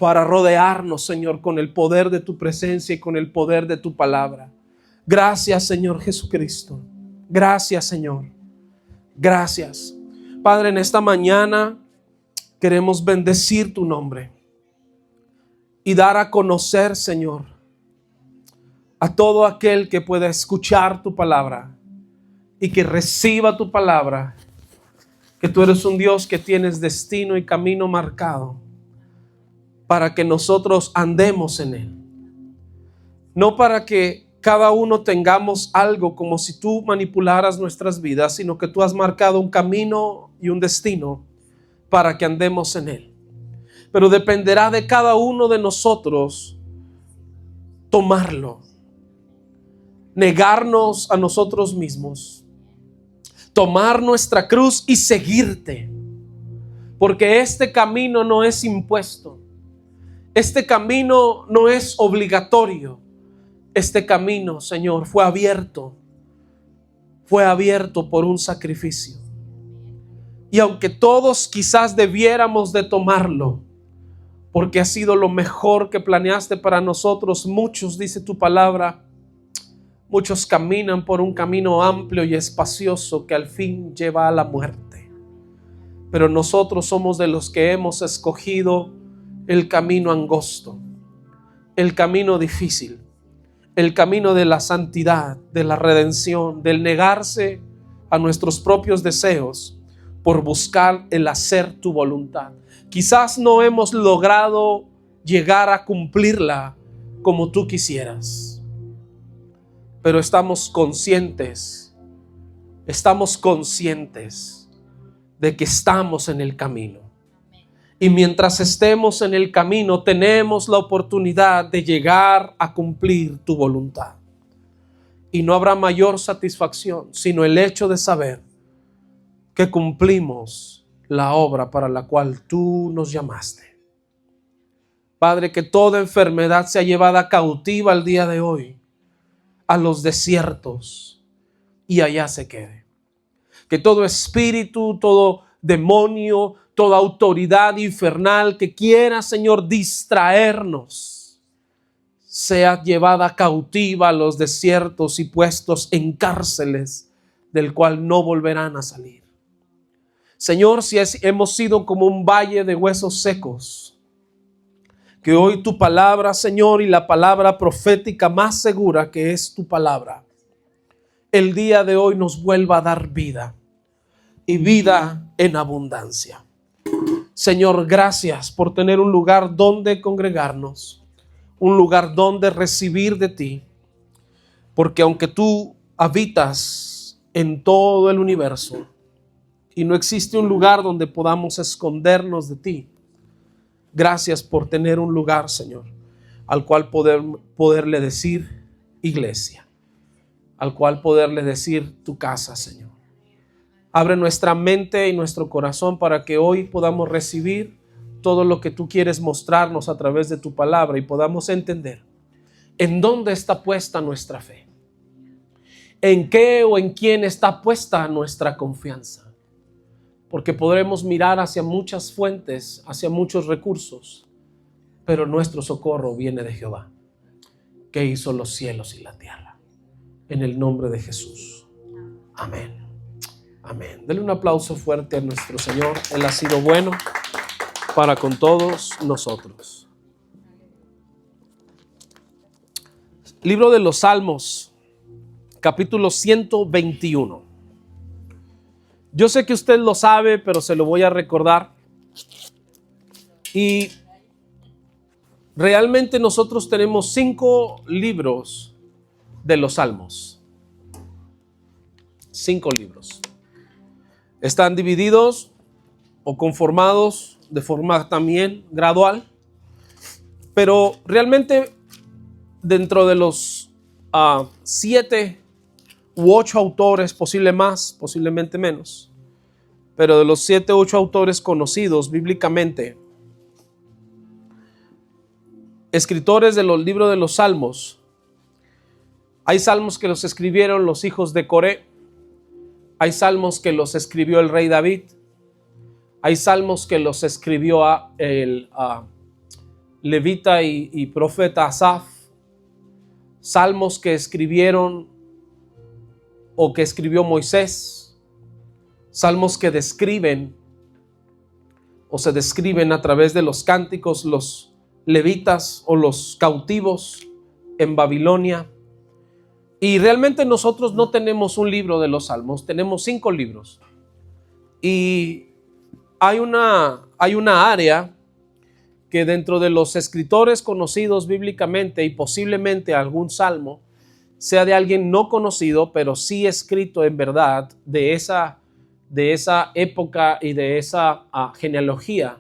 para rodearnos, Señor, con el poder de tu presencia y con el poder de tu palabra. Gracias, Señor Jesucristo. Gracias, Señor. Gracias. Padre, en esta mañana queremos bendecir tu nombre y dar a conocer, Señor, a todo aquel que pueda escuchar tu palabra y que reciba tu palabra, que tú eres un Dios que tienes destino y camino marcado para que nosotros andemos en él. No para que cada uno tengamos algo como si tú manipularas nuestras vidas, sino que tú has marcado un camino y un destino para que andemos en él. Pero dependerá de cada uno de nosotros tomarlo, negarnos a nosotros mismos, tomar nuestra cruz y seguirte, porque este camino no es impuesto, este camino no es obligatorio, este camino, Señor, fue abierto por un sacrificio. Y aunque todos quizás debiéramos de tomarlo, porque ha sido lo mejor que planeaste para nosotros, muchos, dice tu palabra, muchos caminan por un camino amplio y espacioso que al fin lleva a la muerte. Pero nosotros somos de los que hemos escogido el camino angosto, el camino difícil, el camino de la santidad, de la redención, del negarse a nuestros propios deseos por buscar el hacer tu voluntad. Quizás no hemos logrado llegar a cumplirla como tú quisieras, pero estamos conscientes de que estamos en el camino. Y mientras estemos en el camino, tenemos la oportunidad de llegar a cumplir tu voluntad. Y no habrá mayor satisfacción sino el hecho de saber que cumplimos la obra para la cual tú nos llamaste. Padre, que toda enfermedad sea llevada cautiva el día de hoy a los desiertos y allá se quede. Que todo espíritu, todo demonio, toda autoridad infernal que quiera, Señor, distraernos, sea llevada cautiva a los desiertos y puestos en cárceles del cual no volverán a salir. Señor, si hemos sido como un valle de huesos secos, que hoy tu palabra, Señor, y la palabra profética más segura que es tu palabra, el día de hoy nos vuelva a dar vida y vida en abundancia. Señor, gracias por tener un lugar donde congregarnos, un lugar donde recibir de ti, porque aunque tú habitas en todo el universo y no existe un lugar donde podamos escondernos de ti, gracias por tener un lugar, Señor, al cual poderle decir iglesia, al cual poderle decir tu casa, Señor. Abre nuestra mente y nuestro corazón para que hoy podamos recibir todo lo que tú quieres mostrarnos a través de tu palabra y podamos entender en dónde está puesta nuestra fe, en qué o en quién está puesta nuestra confianza. Porque podremos mirar hacia muchas fuentes, hacia muchos recursos, pero nuestro socorro viene de Jehová, que hizo los cielos y la tierra. En el nombre de Jesús. Amén. Amén. Denle un aplauso fuerte a nuestro Señor. Él ha sido bueno para con todos nosotros. Libro de los Salmos, capítulo 121. Yo sé que usted lo sabe, pero se lo voy a recordar. Y realmente nosotros tenemos 5 libros de los Salmos. 5 libros. Están divididos o conformados de forma también gradual, pero realmente dentro de los 7 u 8 autores, posible más, posiblemente menos, pero de los 7 u 8 autores conocidos bíblicamente, escritores de los libros de los Salmos, hay salmos que los escribieron los hijos de Coré, hay salmos que los escribió el rey David, hay salmos que los escribió levita y profeta Asaf, salmos que escribieron o que escribió Moisés, salmos que describen o se describen a través de los cánticos, los levitas o los cautivos en Babilonia. Y realmente nosotros no tenemos un libro de los salmos, tenemos 5 libros. Y hay una área que dentro de los escritores conocidos bíblicamente y posiblemente algún salmo sea de alguien no conocido, pero sí escrito en verdad de esa época y de esa genealogía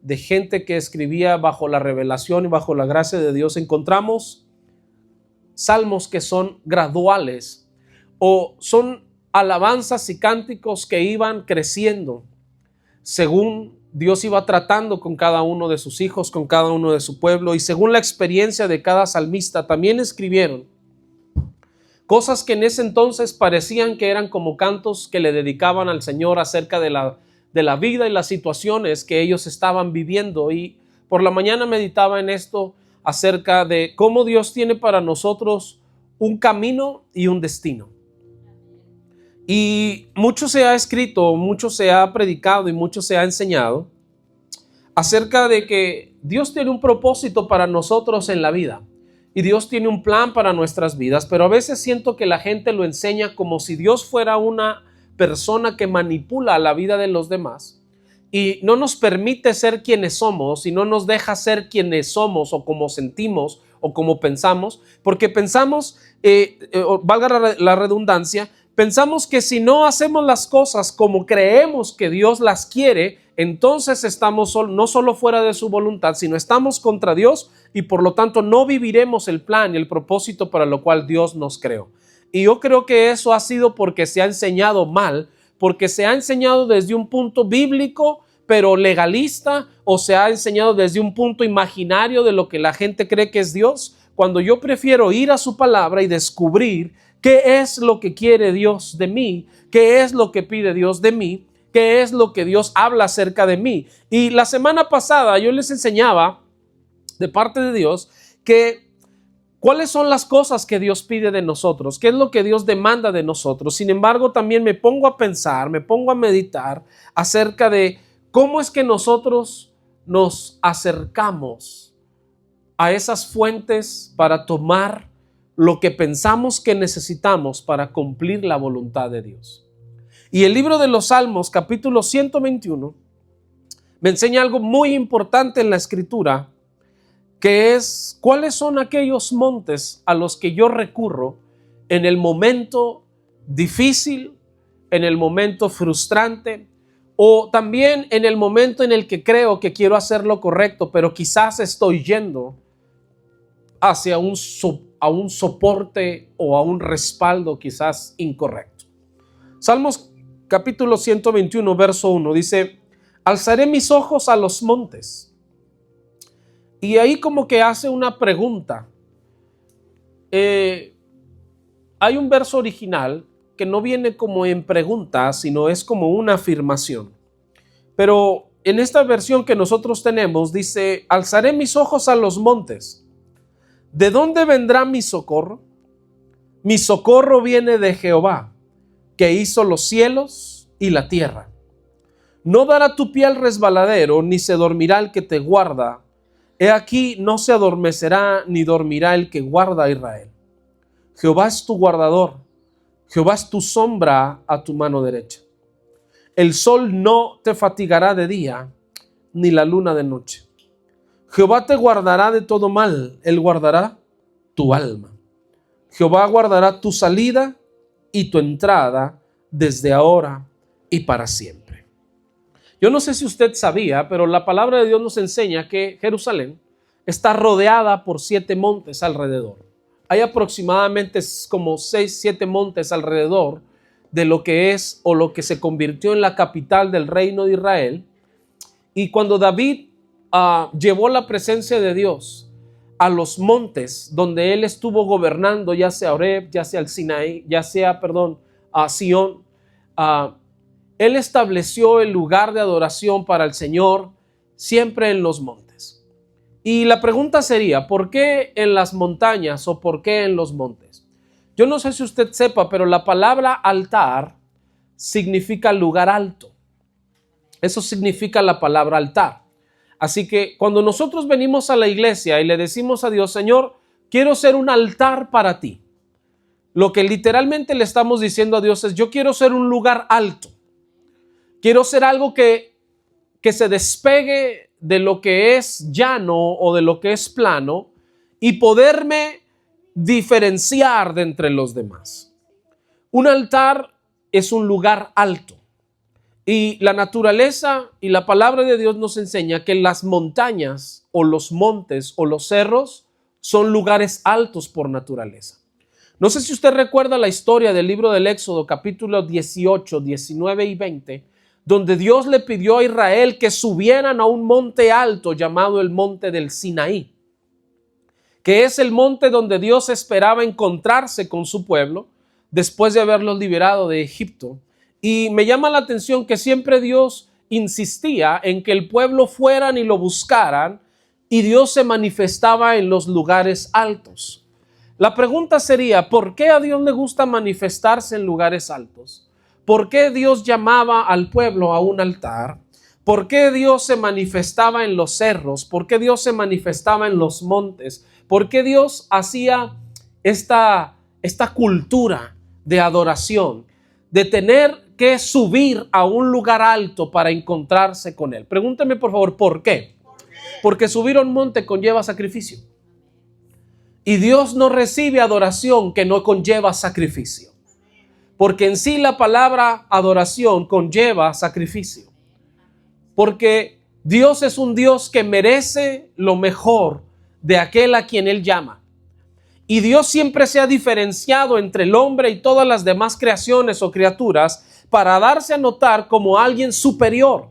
de gente que escribía bajo la revelación y bajo la gracia de Dios. Encontramos salmos que son graduales o son alabanzas y cánticos que iban creciendo según Dios iba tratando con cada uno de sus hijos, con cada uno de su pueblo, y según la experiencia de cada salmista también escribieron cosas que en ese entonces parecían que eran como cantos que le dedicaban al Señor acerca de la vida y las situaciones que ellos estaban viviendo. Y por la mañana meditaba en esto acerca de cómo Dios tiene para nosotros un camino y un destino. Y mucho se ha escrito, mucho se ha predicado y mucho se ha enseñado acerca de que Dios tiene un propósito para nosotros en la vida. Y Dios tiene un plan para nuestras vidas, pero a veces siento que la gente lo enseña como si Dios fuera una persona que manipula la vida de los demás y no nos permite ser quienes somos y no nos deja ser quienes somos o como sentimos o como pensamos, porque pensamos, valga la redundancia, pensamos que si no hacemos las cosas como creemos que Dios las quiere, entonces estamos no solo fuera de su voluntad, sino estamos contra Dios y por lo tanto no viviremos el plan y el propósito para lo cual Dios nos creó. Y yo creo que eso ha sido porque se ha enseñado mal, porque se ha enseñado desde un punto bíblico, pero legalista, o se ha enseñado desde un punto imaginario de lo que la gente cree que es Dios, cuando yo prefiero ir a su palabra y descubrir qué es lo que quiere Dios de mí, qué es lo que pide Dios de mí, qué es lo que Dios habla acerca de mí. Y la semana pasada yo les enseñaba de parte de Dios que cuáles son las cosas que Dios pide de nosotros, qué es lo que Dios demanda de nosotros. Sin embargo, también me pongo a pensar, me pongo a meditar acerca de cómo es que nosotros nos acercamos a esas fuentes para tomar lo que pensamos que necesitamos para cumplir la voluntad de Dios. Y el libro de los Salmos, capítulo 121, me enseña algo muy importante en la escritura, que es cuáles son aquellos montes a los que yo recurro en el momento difícil, en el momento frustrante, o también en el momento en el que creo que quiero hacer lo correcto, pero quizás estoy yendo hacia un soporte o a un respaldo quizás incorrecto. Salmos capítulo 121, verso 1 dice: alzaré mis ojos a los montes. Y ahí como que hace una pregunta. Hay un verso original que no viene como en pregunta, sino es como una afirmación. Pero en esta versión que nosotros tenemos dice: alzaré mis ojos a los montes. ¿De dónde vendrá mi socorro? Mi socorro viene de Jehová, que hizo los cielos y la tierra. No dará tu pie al resbaladero, ni se dormirá el que te guarda. He aquí, no se adormecerá ni dormirá el que guarda a Israel. Jehová es tu guardador, Jehová es tu sombra a tu mano derecha. El sol no te fatigará de día, ni la luna de noche. Jehová te guardará de todo mal, él guardará tu alma. Jehová guardará tu salida y tu entrada desde ahora y para siempre. Yo no sé si usted sabía, pero la palabra de Dios nos enseña que Jerusalén está rodeada por 7 montes alrededor. Hay aproximadamente como 6, 7 montes alrededor de lo que es o lo que se convirtió en la capital del reino de Israel. Y cuando David llevó la presencia de Dios a los montes donde él estuvo gobernando, ya sea Horeb, ya sea el Sinaí, ya sea, a Sión, él estableció el lugar de adoración para el Señor siempre en los montes. Y la pregunta sería, ¿por qué en las montañas o por qué en los montes? Yo no sé si usted sepa, pero la palabra altar significa lugar alto. Eso significa la palabra altar. Así que cuando nosotros venimos a la iglesia y le decimos a Dios, Señor, quiero ser un altar para ti, lo que literalmente le estamos diciendo a Dios es, yo quiero ser un lugar alto. Quiero ser algo que se despegue de lo que es llano o de lo que es plano y poderme diferenciar de entre los demás. Un altar es un lugar alto. Y la naturaleza y la palabra de Dios nos enseña que las montañas o los montes o los cerros son lugares altos por naturaleza. No sé si usted recuerda la historia del libro del Éxodo, capítulo 18, 19 y 20, donde Dios le pidió a Israel que subieran a un monte alto llamado el monte del Sinaí, que es el monte donde Dios esperaba encontrarse con su pueblo después de haberlos liberado de Egipto. Y me llama la atención que siempre Dios insistía en que el pueblo fueran y lo buscaran, y Dios se manifestaba en los lugares altos. La pregunta sería, ¿por qué a Dios le gusta manifestarse en lugares altos? ¿Por qué Dios llamaba al pueblo a un altar? ¿Por qué Dios se manifestaba en los cerros? ¿Por qué Dios se manifestaba en los montes? ¿Por qué Dios hacía esta cultura de adoración, de tener que subir a un lugar alto para encontrarse con Él? Pregúnteme por favor, ¿por qué? Porque subir a un monte conlleva sacrificio. Y Dios no recibe adoración que no conlleva sacrificio. Porque en sí la palabra adoración conlleva sacrificio. Porque Dios es un Dios que merece lo mejor de aquel a quien Él llama. Y Dios siempre se ha diferenciado entre el hombre y todas las demás creaciones o criaturas para darse a notar como alguien superior,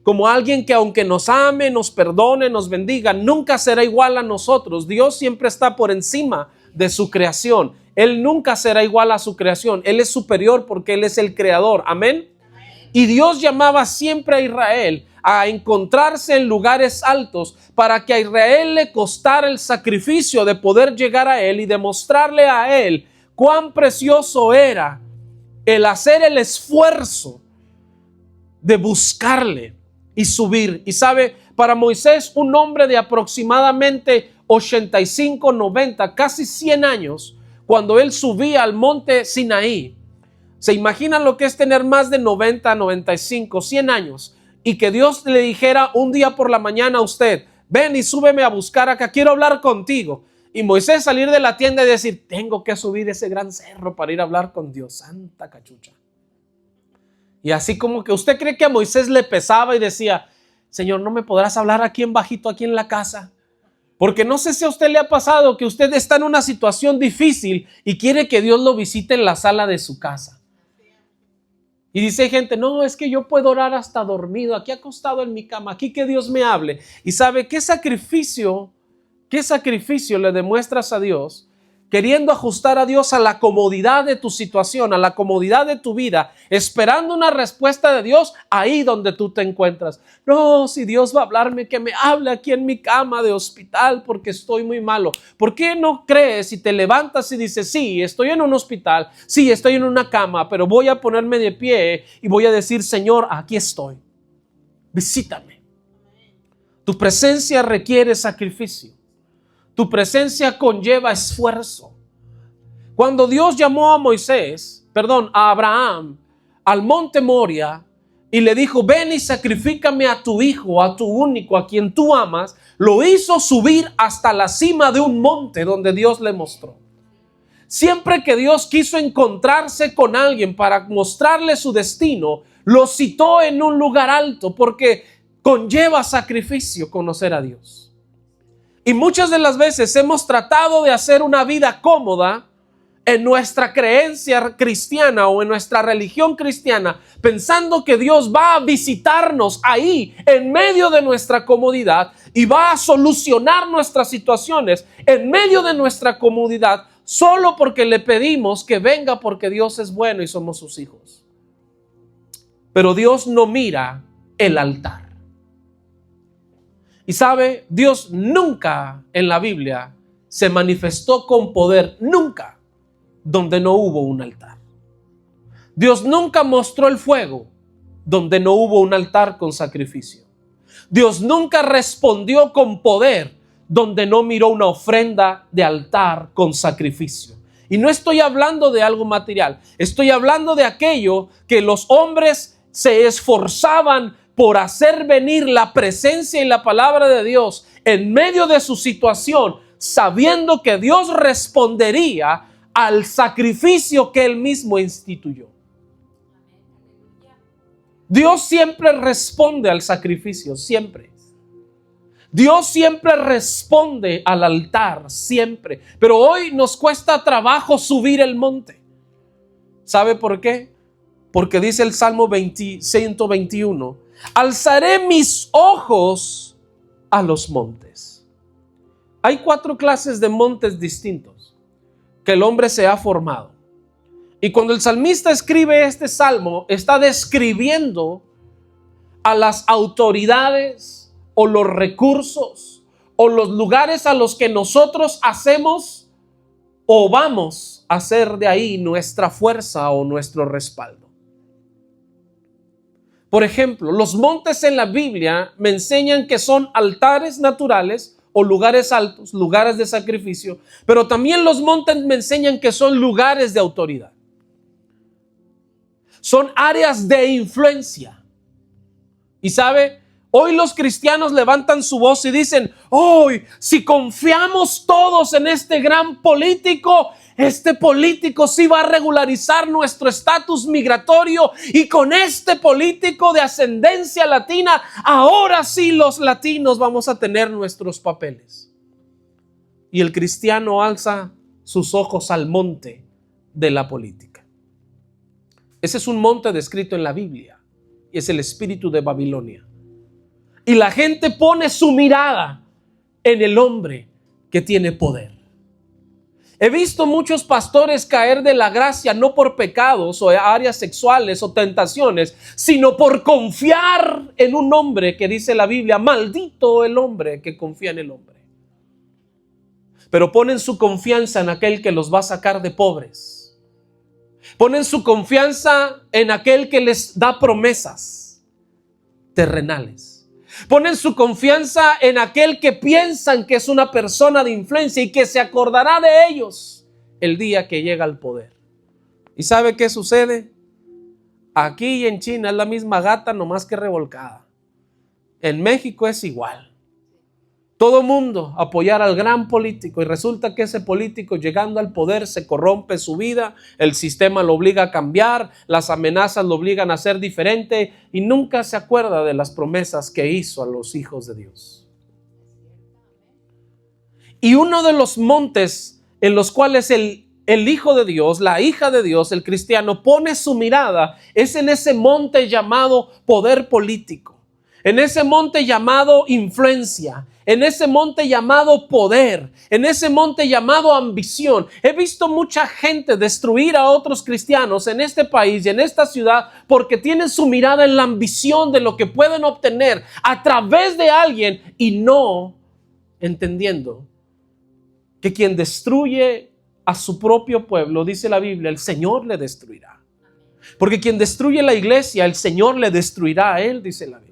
como alguien que aunque nos ame, nos perdone, nos bendiga, nunca será igual a nosotros. Dios siempre está por encima de su creación. Él nunca será igual a su creación. Él es superior porque Él es el creador. Amén. Y Dios llamaba siempre a Israel a encontrarse en lugares altos para que a Israel le costara el sacrificio de poder llegar a Él y demostrarle a Él cuán precioso era el hacer el esfuerzo de buscarle y subir. Y sabe, para Moisés, un hombre de aproximadamente 85, 90, casi 100 años, cuando él subía al monte Sinaí, ¿se imaginan lo que es tener más de 90, 95, 100 años? Y que Dios le dijera un día por la mañana a usted, ven y súbeme a buscar acá, quiero hablar contigo. Y Moisés salir de la tienda y decir, tengo que subir ese gran cerro para ir a hablar con Dios. Santa cachucha. Y así como que usted cree que a Moisés le pesaba y decía, Señor, ¿no me podrás hablar aquí en bajito, aquí en la casa? Porque no sé si a usted le ha pasado que usted está en una situación difícil y quiere que Dios lo visite en la sala de su casa. Y dice gente, no, es que yo puedo orar hasta dormido, aquí acostado en mi cama, aquí que Dios me hable. Y sabe, ¿qué sacrificio le demuestras a Dios? Queriendo ajustar a Dios a la comodidad de tu situación, a la comodidad de tu vida, esperando una respuesta de Dios ahí donde tú te encuentras. No, si Dios va a hablarme, que me hable aquí en mi cama de hospital porque estoy muy malo. ¿Por qué no crees y te levantas y dices, sí, estoy en un hospital, sí, estoy en una cama, pero voy a ponerme de pie y voy a decir, Señor, aquí estoy, visítame? Tu presencia requiere sacrificio. Tu presencia conlleva esfuerzo. Cuando Dios llamó a Abraham, al monte Moria y le dijo, ven y sacrifícame a tu hijo, a tu único, a quien tú amas, lo hizo subir hasta la cima de un monte donde Dios le mostró. Siempre que Dios quiso encontrarse con alguien para mostrarle su destino, lo citó en un lugar alto porque conlleva sacrificio conocer a Dios. Y muchas de las veces hemos tratado de hacer una vida cómoda en nuestra creencia cristiana o en nuestra religión cristiana, pensando que Dios va a visitarnos ahí en medio de nuestra comodidad y va a solucionar nuestras situaciones en medio de nuestra comodidad solo porque le pedimos que venga porque Dios es bueno y somos sus hijos. Pero Dios no mira el altar. Y sabe, Dios nunca en la Biblia se manifestó con poder, nunca, donde no hubo un altar. Dios nunca mostró el fuego donde no hubo un altar con sacrificio. Dios nunca respondió con poder donde no miró una ofrenda de altar con sacrificio. Y no estoy hablando de algo material, estoy hablando de aquello que los hombres se esforzaban por hacer venir la presencia y la palabra de Dios en medio de su situación, sabiendo que Dios respondería al sacrificio que Él mismo instituyó. Dios siempre responde al sacrificio, siempre. Dios siempre responde al altar, siempre. Pero hoy nos cuesta trabajo subir el monte. ¿Sabe por qué? Porque dice el Salmo 121, alzaré mis ojos a los montes. Hay 4 clases de montes distintos que el hombre se ha formado. Y cuando el salmista escribe este salmo, está describiendo a las autoridades o los recursos o los lugares a los que nosotros hacemos o vamos a hacer de ahí nuestra fuerza o nuestro respaldo. Por ejemplo, los montes en la Biblia me enseñan que son altares naturales o lugares altos, lugares de sacrificio, pero también los montes me enseñan que son lugares de autoridad. Son áreas de influencia. Y sabe, hoy los cristianos levantan su voz y dicen, hoy, si confiamos todos en este gran político, este político sí va a regularizar nuestro estatus migratorio y con este político de ascendencia latina, ahora sí los latinos vamos a tener nuestros papeles. Y el cristiano alza sus ojos al monte de la política. Ese es un monte descrito en la Biblia y es el espíritu de Babilonia. Y la gente pone su mirada en el hombre que tiene poder. He visto muchos pastores caer de la gracia no por pecados o áreas sexuales o tentaciones, sino por confiar en un hombre que dice la Biblia, maldito el hombre que confía en el hombre. Pero ponen su confianza en aquel que los va a sacar de pobres. Ponen su confianza en aquel que les da promesas terrenales. Ponen su confianza en aquel que piensan que es una persona de influencia y que se acordará de ellos el día que llega al poder. ¿Y sabe qué sucede? Aquí y en China es la misma gata, nomás que revolcada. En México es igual. Todo mundo apoyar al gran político y resulta que ese político llegando al poder se corrompe su vida, el sistema lo obliga a cambiar, las amenazas lo obligan a ser diferente y nunca se acuerda de las promesas que hizo a los hijos de Dios. Y uno de los montes en los cuales el hijo de Dios, la hija de Dios, el cristiano pone su mirada es en ese monte llamado poder político, en ese monte llamado influencia, en ese monte llamado poder, en ese monte llamado ambición. He visto mucha gente destruir a otros cristianos en este país y en esta ciudad porque tienen su mirada en la ambición de lo que pueden obtener a través de alguien y no entendiendo que quien destruye a su propio pueblo, dice la Biblia, el Señor le destruirá. Porque quien destruye la iglesia, el Señor le destruirá a él, dice la Biblia.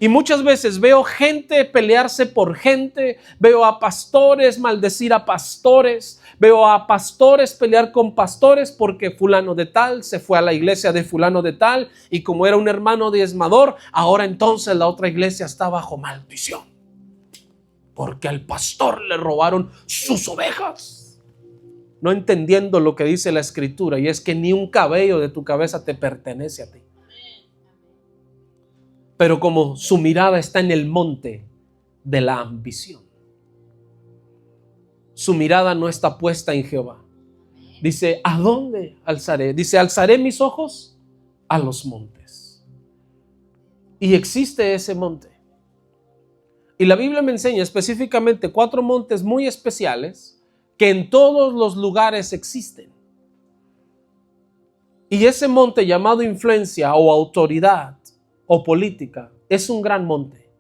Y muchas veces veo gente pelearse por gente, veo a pastores maldecir a pastores, veo a pastores pelear con pastores porque fulano de tal se fue a la iglesia de fulano de tal y como era un hermano diezmador, ahora entonces la otra iglesia está bajo maldición porque al pastor le robaron sus ovejas. No entendiendo lo que dice la escritura, y es que ni un cabello de tu cabeza te pertenece a ti. Pero como su mirada está en el monte de la ambición, su mirada no está puesta en Jehová. Dice, ¿a dónde alzaré? Dice, alzaré mis ojos a los montes. Y existe ese monte. Y la Biblia me enseña específicamente 4 montes muy especiales que en todos los lugares existen. Y ese monte llamado influencia o autoridad o política es un gran monte.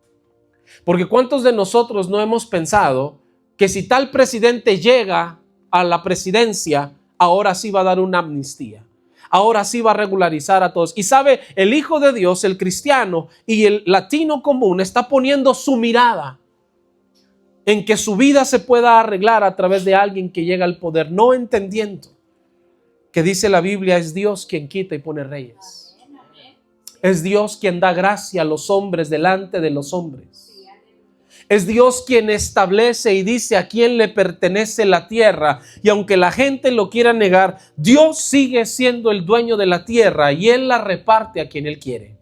Porque ¿cuántos de nosotros no hemos pensado que si tal presidente llega a la presidencia, ahora sí va a dar una amnistía? Ahora sí va a regularizar a todos. Y sabe, el Hijo de Dios, el cristiano y el latino común está poniendo su mirada en que su vida se pueda arreglar a través de alguien que llega al poder, no entendiendo que dice la Biblia, es Dios quien quita y pone reyes. Es Dios quien da gracia a los hombres delante de los hombres. Es Dios quien establece y dice a quién le pertenece la tierra. Y aunque la gente lo quiera negar, Dios sigue siendo el dueño de la tierra y Él la reparte a quien Él quiere.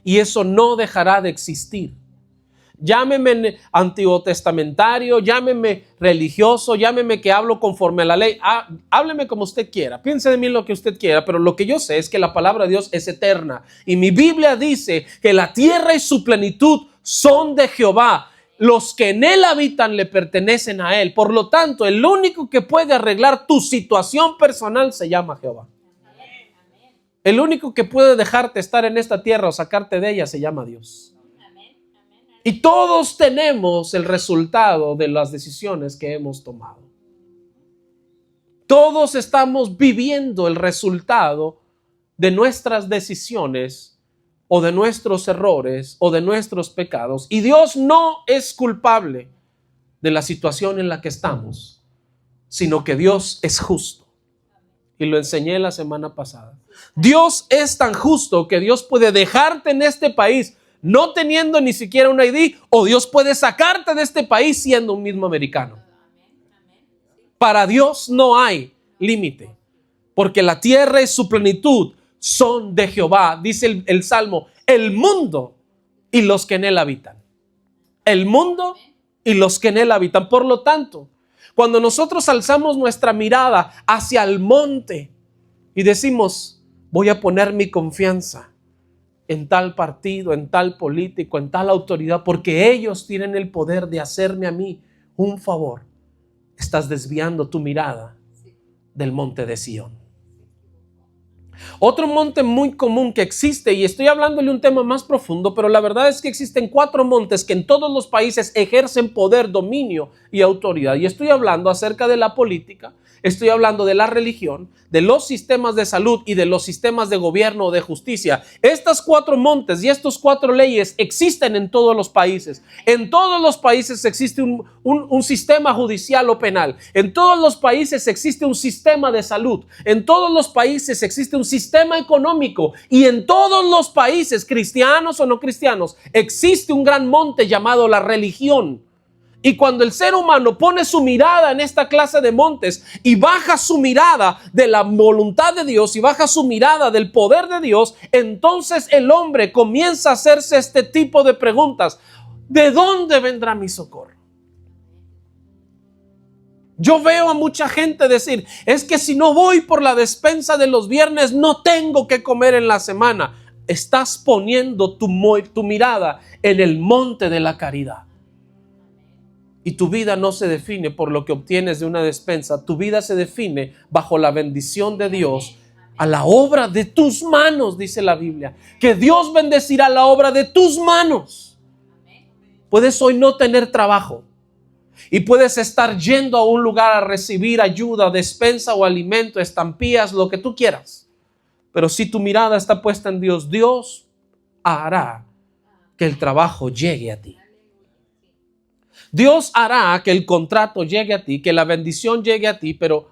Y eso no dejará de existir. Llámeme antiguo testamentario, llámeme religioso, llámeme que hablo conforme a la ley. Hábleme como usted quiera, piense de mí lo que usted quiera, pero lo que yo sé es que la palabra de Dios es eterna. Y mi Biblia dice que la tierra y su plenitud son de Jehová. Los que en él habitan le pertenecen a él. Por lo tanto, el único que puede arreglar tu situación personal se llama Jehová. El único que puede dejarte estar en esta tierra o sacarte de ella se llama Dios. Y todos tenemos el resultado de las decisiones que hemos tomado. Todos estamos viviendo el resultado de nuestras decisiones o de nuestros errores o de nuestros pecados. Y Dios no es culpable de la situación en la que estamos, sino que Dios es justo. Y lo enseñé la semana pasada. Dios es tan justo que Dios puede dejarte en este país no teniendo ni siquiera un ID, o Dios puede sacarte de este país siendo un mismo americano. Para Dios no hay límite, porque la tierra y su plenitud son de Jehová. Dice el Salmo, el mundo y los que en él habitan. El mundo y los que en él habitan. Por lo tanto, cuando nosotros alzamos nuestra mirada hacia el monte y decimos, voy a poner mi confianza en tal partido, en tal político, en tal autoridad, porque ellos tienen el poder de hacerme a mí un favor, estás desviando tu mirada del monte de Sión. Otro monte muy común que existe, y estoy hablándole un tema más profundo, pero la verdad es que existen 4 montes que en todos los países ejercen poder, dominio y autoridad. Y estoy hablando acerca de la política, estoy hablando de la religión, de los sistemas de salud y de los sistemas de gobierno o de justicia. Estas 4 montes y estos 4 leyes existen en todos los países. En todos los países existe un sistema judicial o penal. En todos los países existe un sistema de salud. En todos los países existe un sistema económico. Y en todos los países, cristianos o no cristianos, existe un gran monte llamado la religión. Y cuando el ser humano pone su mirada en esta clase de montes y baja su mirada de la voluntad de Dios y baja su mirada del poder de Dios, entonces el hombre comienza a hacerse este tipo de preguntas. ¿De dónde vendrá mi socorro? Yo veo a mucha gente decir, es que si no voy por la despensa de los viernes, no tengo que comer en la semana. Estás poniendo tu mirada en el monte de la caridad. Y tu vida no se define por lo que obtienes de una despensa. Tu vida se define bajo la bendición de Dios a la obra de tus manos, dice la Biblia. Que Dios bendecirá la obra de tus manos. Puedes hoy no tener trabajo y puedes estar yendo a un lugar a recibir ayuda, despensa o alimento, estampillas, lo que tú quieras. Pero si tu mirada está puesta en Dios, Dios hará que el trabajo llegue a ti. Dios hará que el contrato llegue a ti, que la bendición llegue a ti, pero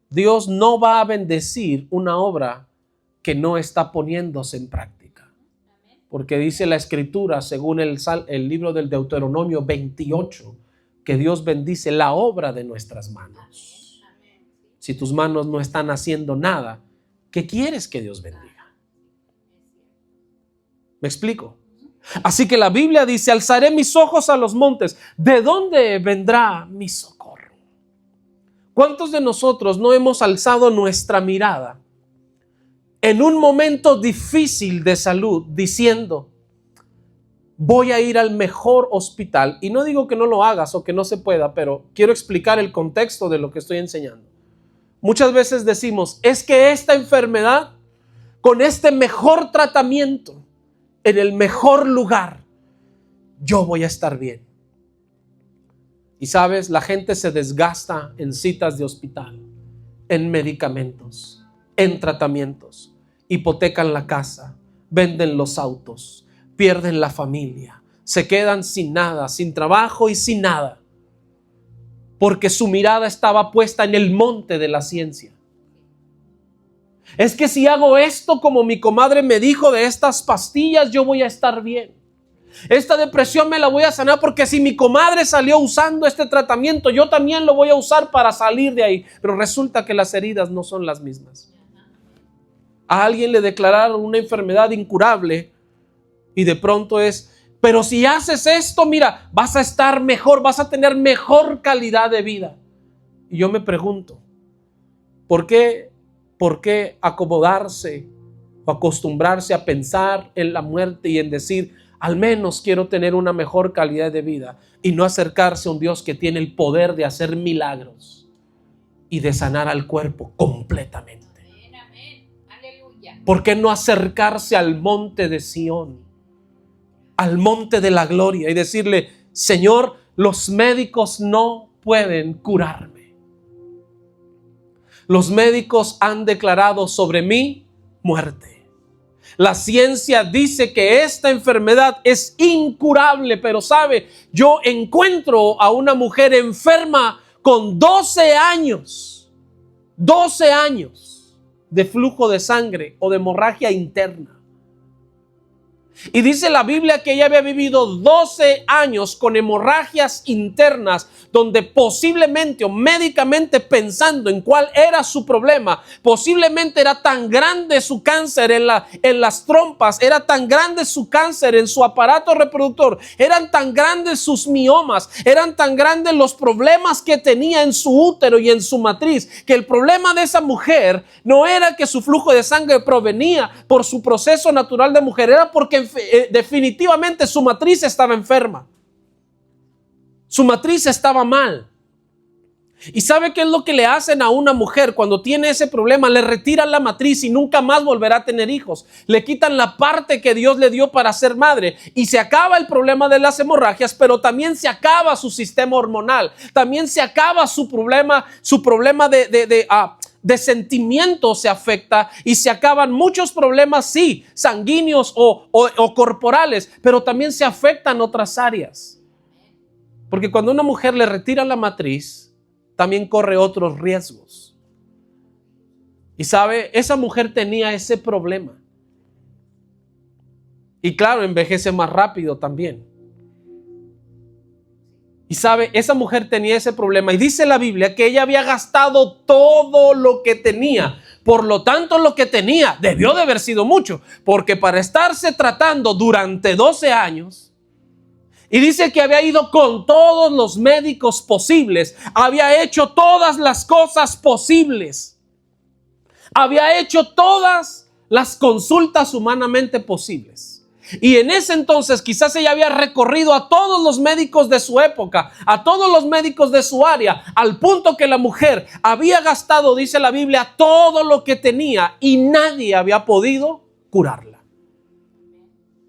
Dios no va a bendecir una obra que no está poniéndose en práctica. Porque dice la Escritura, según el libro del Deuteronomio 28, que Dios bendice la obra de nuestras manos. Si tus manos no están haciendo nada, ¿qué quieres que Dios bendiga? ¿Me explico? Así que la Biblia dice, alzaré mis ojos a los montes. ¿De dónde vendrá mi socorro? ¿Cuántos de nosotros no hemos alzado nuestra mirada en un momento difícil de salud diciendo, voy a ir al mejor hospital? Y no digo que no lo hagas o que no se pueda, pero quiero explicar el contexto de lo que estoy enseñando. Muchas veces decimos, es que esta enfermedad, con este mejor tratamiento, en el mejor lugar, yo voy a estar bien. Y sabes, la gente se desgasta en citas de hospital, en medicamentos, en tratamientos, hipotecan la casa, venden los autos, pierden la familia, se quedan sin nada, sin trabajo y sin nada, porque su mirada estaba puesta en el monte de la ciencia. Es que si hago esto como mi comadre me dijo de estas pastillas, yo voy a estar bien. Esta depresión me la voy a sanar porque si mi comadre salió usando este tratamiento, yo también lo voy a usar para salir de ahí. Pero resulta que las heridas no son las mismas. A alguien le declararon una enfermedad incurable y de pronto es, pero si haces esto, mira, vas a estar mejor, vas a tener mejor calidad de vida. Y yo me pregunto, ¿por qué acomodarse o acostumbrarse a pensar en la muerte y en decir, al menos quiero tener una mejor calidad de vida, y no acercarse a un Dios que tiene el poder de hacer milagros y de sanar al cuerpo completamente? ¿Por qué no acercarse al monte de Sión, al monte de la gloria, y decirle, Señor, los médicos no pueden curarme? Los médicos han declarado sobre mí muerte. La ciencia dice que esta enfermedad es incurable, pero sabe, yo encuentro a una mujer enferma con 12 años de flujo de sangre o de hemorragia interna. Y dice la Biblia que ella había vivido 12 años con hemorragias internas, donde posiblemente o médicamente pensando en cuál era su problema, posiblemente era tan grande su cáncer en las trompas, era tan grande su cáncer en su aparato reproductor, eran tan grandes sus miomas, eran tan grandes los problemas que tenía en su útero y en su matriz, que el problema de esa mujer no era que su flujo de sangre provenía por su proceso natural de mujer, era porque definitivamente su matriz estaba enferma. Su matriz estaba mal. ¿Y sabe qué es lo que le hacen a una mujer cuando tiene ese problema? Le retiran la matriz y nunca más volverá a tener hijos. Le quitan la parte que Dios le dio para ser madre y se acaba el problema de las hemorragias, pero también se acaba su sistema hormonal. También se acaba su problema de sentimientos se afecta y se acaban muchos problemas, sí, sanguíneos o corporales, pero también se afectan otras áreas. Porque cuando una mujer le retira la matriz, también corre otros riesgos. Y sabe, esa mujer tenía ese problema. Y claro, envejece más rápido también. Y sabe, esa mujer tenía ese problema. Y dice la Biblia que ella había gastado todo lo que tenía. Por lo tanto, lo que tenía debió de haber sido mucho. Porque para estarse tratando durante 12 años, y dice que había ido con todos los médicos posibles, había hecho todas las cosas posibles, había hecho todas las consultas humanamente posibles. Y en ese entonces quizás ella había recorrido a todos los médicos de su época, a todos los médicos de su área, al punto que la mujer había gastado, dice la Biblia, todo lo que tenía y nadie había podido curarla.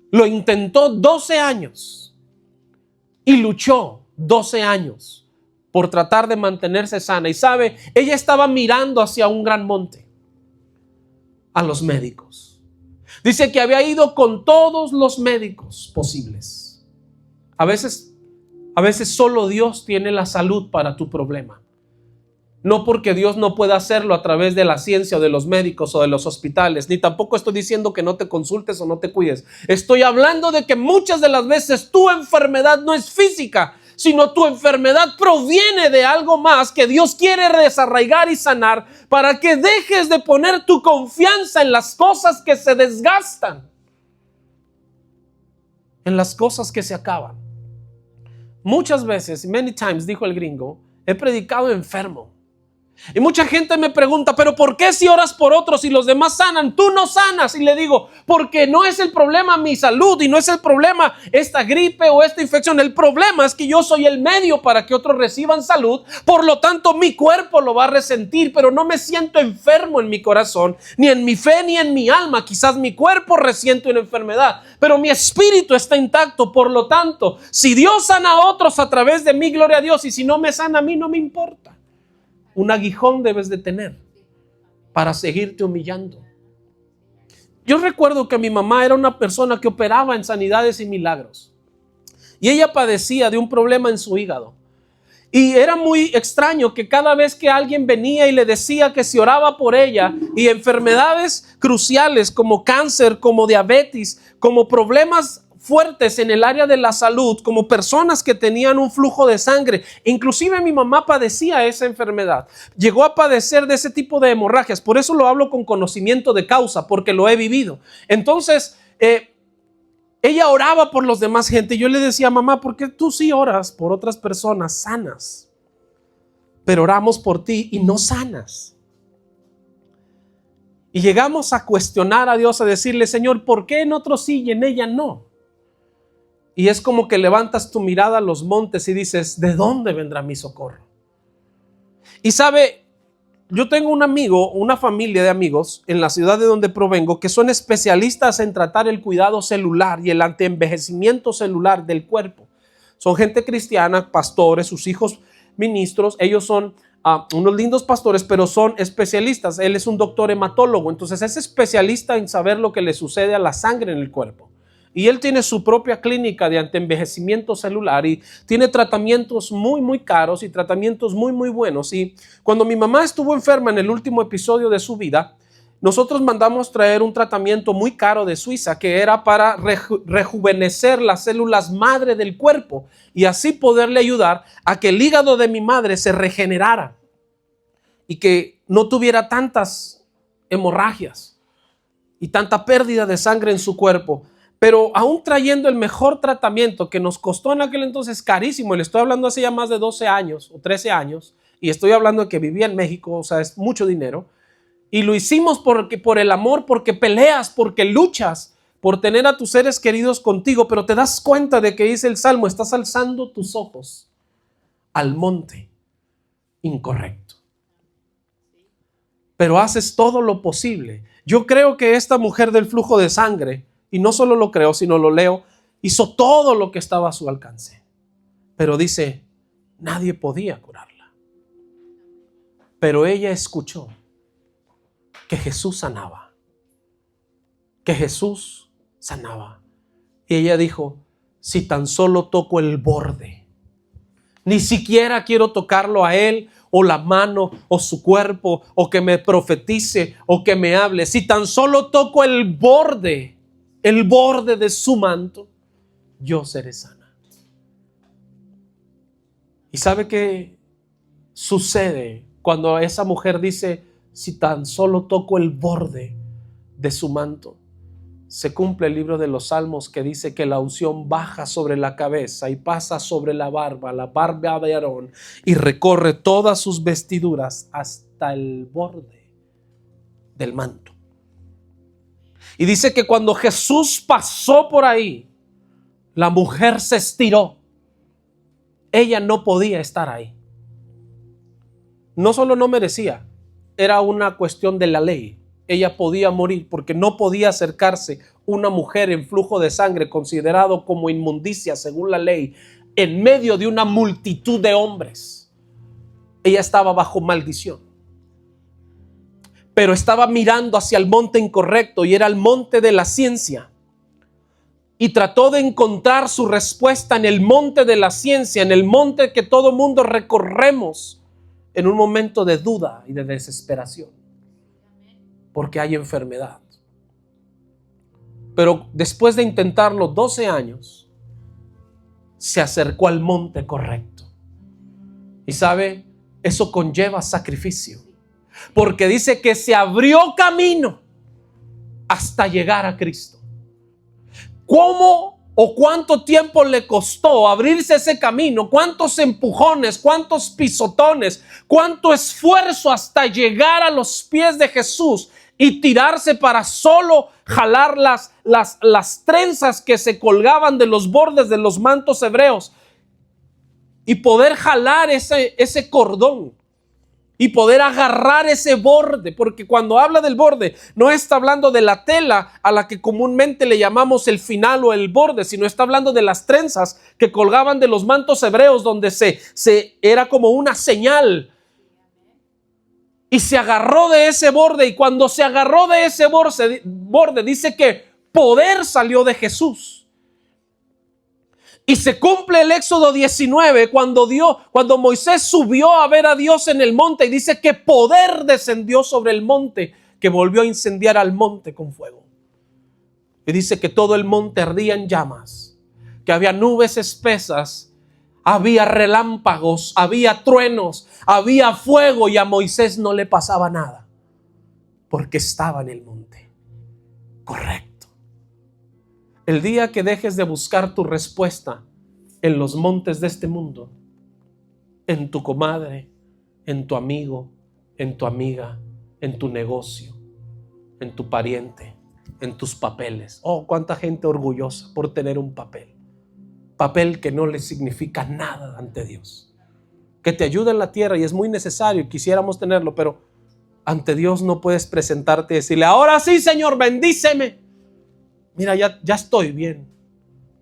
Lo intentó 12 años. Y luchó 12 años por tratar de mantenerse sana. Y sabe, ella estaba mirando hacia un gran monte, a los médicos. Dice que había ido con todos los médicos posibles. A veces solo Dios tiene la salud para tu problema. No porque Dios no pueda hacerlo a través de la ciencia o de los médicos o de los hospitales, ni tampoco estoy diciendo que no te consultes o no te cuides. Estoy hablando de que muchas de las veces tu enfermedad no es física, sino tu enfermedad proviene de algo más que Dios quiere desarraigar y sanar para que dejes de poner tu confianza en las cosas que se desgastan, en las cosas que se acaban. Muchas veces, many times, dijo el gringo, he predicado enfermo. Y mucha gente me pregunta, pero ¿por qué si oras por otros y los demás sanan, tú no sanas? Y le digo, porque no es el problema mi salud y no es el problema esta gripe o esta infección. El problema es que yo soy el medio para que otros reciban salud. Por lo tanto, mi cuerpo lo va a resentir, pero no me siento enfermo en mi corazón, ni en mi fe, ni en mi alma. Quizás mi cuerpo resiente una enfermedad, pero mi espíritu está intacto. Por lo tanto, si Dios sana a otros a través de mí, gloria a Dios. Y si no me sana a mí, no me importa. Un aguijón debes de tener para seguirte humillando. Yo recuerdo que mi mamá era una persona que operaba en sanidades y milagros. Y ella padecía de un problema en su hígado. Y era muy extraño que cada vez que alguien venía y le decía que se oraba por ella, y enfermedades cruciales como cáncer, como diabetes, como problemas fuertes en el área de la salud, como personas que tenían un flujo de sangre, inclusive mi mamá padecía esa enfermedad, llegó a padecer de ese tipo de hemorragias. Por eso lo hablo con conocimiento de causa, porque lo he vivido. Entonces ella oraba por los demás gente. Yo le decía, mamá, ¿por qué tú sí oras por otras personas sanas, pero oramos por ti y no sanas? Y llegamos a cuestionar a Dios, a decirle, Señor, ¿por qué en otros sí y en ella no? Y es como que levantas tu mirada a los montes y dices, ¿de dónde vendrá mi socorro? Y sabe, yo tengo un amigo, una familia de amigos en la ciudad de donde provengo que son especialistas en tratar el cuidado celular y el antienvejecimiento celular del cuerpo. Son gente cristiana, pastores, sus hijos ministros. Ellos son unos lindos pastores, pero son especialistas. Él es un doctor hematólogo, entonces es especialista en saber lo que le sucede a la sangre en el cuerpo. Y él tiene su propia clínica de antienvejecimiento celular y tiene tratamientos muy, muy caros y tratamientos muy, muy buenos. Y cuando mi mamá estuvo enferma en el último episodio de su vida, nosotros mandamos traer un tratamiento muy caro de Suiza que era para rejuvenecer las células madre del cuerpo y así poderle ayudar a que el hígado de mi madre se regenerara y que no tuviera tantas hemorragias y tanta pérdida de sangre en su cuerpo. Pero aún trayendo el mejor tratamiento que nos costó en aquel entonces carísimo, le estoy hablando hace ya más de 12 años o 13 años, y estoy hablando de que vivía en México, o sea, es mucho dinero, y lo hicimos por el amor, porque peleas, porque luchas, por tener a tus seres queridos contigo, pero te das cuenta de que dice el Salmo, estás alzando tus ojos al monte incorrecto. Pero haces todo lo posible. Yo creo que esta mujer del flujo de sangre, y no solo lo creo, sino lo leo, hizo todo lo que estaba a su alcance. Pero dice, nadie podía curarla. Pero ella escuchó que Jesús sanaba. Que Jesús sanaba. Y ella dijo, si tan solo toco el borde, ni siquiera quiero tocarlo a él, o la mano, o su cuerpo, o que me profetice, o que me hable. Si tan solo toco el borde de su manto, yo seré sana. ¿Y sabe qué sucede cuando esa mujer dice, si tan solo toco el borde de su manto? Se cumple el libro de los Salmos que dice que la unción baja sobre la cabeza y pasa sobre la barba de Aarón, y recorre todas sus vestiduras hasta el borde del manto. Y dice que cuando Jesús pasó por ahí, la mujer se estiró. Ella no podía estar ahí. No solo no merecía, era una cuestión de la ley. Ella podía morir porque no podía acercarse una mujer en flujo de sangre considerado como inmundicia según la ley en medio de una multitud de hombres. Ella estaba bajo maldición. Pero estaba mirando hacia el monte incorrecto y era el monte de la ciencia. Y trató de encontrar su respuesta en el monte de la ciencia, en el monte que todo mundo recorremos en un momento de duda y de desesperación. Porque hay enfermedad. Pero después de intentarlo 12 años, se acercó al monte correcto. Y sabe, eso conlleva sacrificio. Porque dice que se abrió camino hasta llegar a Cristo. ¿Cómo ¿O cuánto tiempo le costó abrirse ese camino? ¿Cuántos empujones? ¿Cuántos pisotones? ¿Cuánto esfuerzo hasta llegar a los pies de Jesús y tirarse para solo jalar las trenzas que se colgaban de los bordes de los mantos hebreos y poder jalar ese cordón? Y poder agarrar ese borde, porque cuando habla del borde, no está hablando de la tela a la que comúnmente le llamamos el final o el borde, sino está hablando de las trenzas que colgaban de los mantos hebreos, donde era como una señal. Y se agarró de ese borde, y cuando se agarró de ese borde, dice que poder salió de Jesús. Y se cumple el Éxodo 19 cuando Moisés subió a ver a Dios en el monte, y dice que poder descendió sobre el monte, que volvió a incendiar al monte con fuego. Y dice que todo el monte ardía en llamas, que había nubes espesas, había relámpagos, había truenos, había fuego, y a Moisés no le pasaba nada porque estaba en el monte correcto. El día que dejes de buscar tu respuesta en los montes de este mundo, en tu comadre, en tu amigo, en tu amiga, en tu negocio, en tu pariente, en tus papeles. Oh, cuánta gente orgullosa por tener un papel que no le significa nada ante Dios, que te ayuda en la tierra y es muy necesario, quisiéramos tenerlo, pero ante Dios no puedes presentarte y decirle: ahora sí, Señor, bendíceme. Mira, ya estoy bien.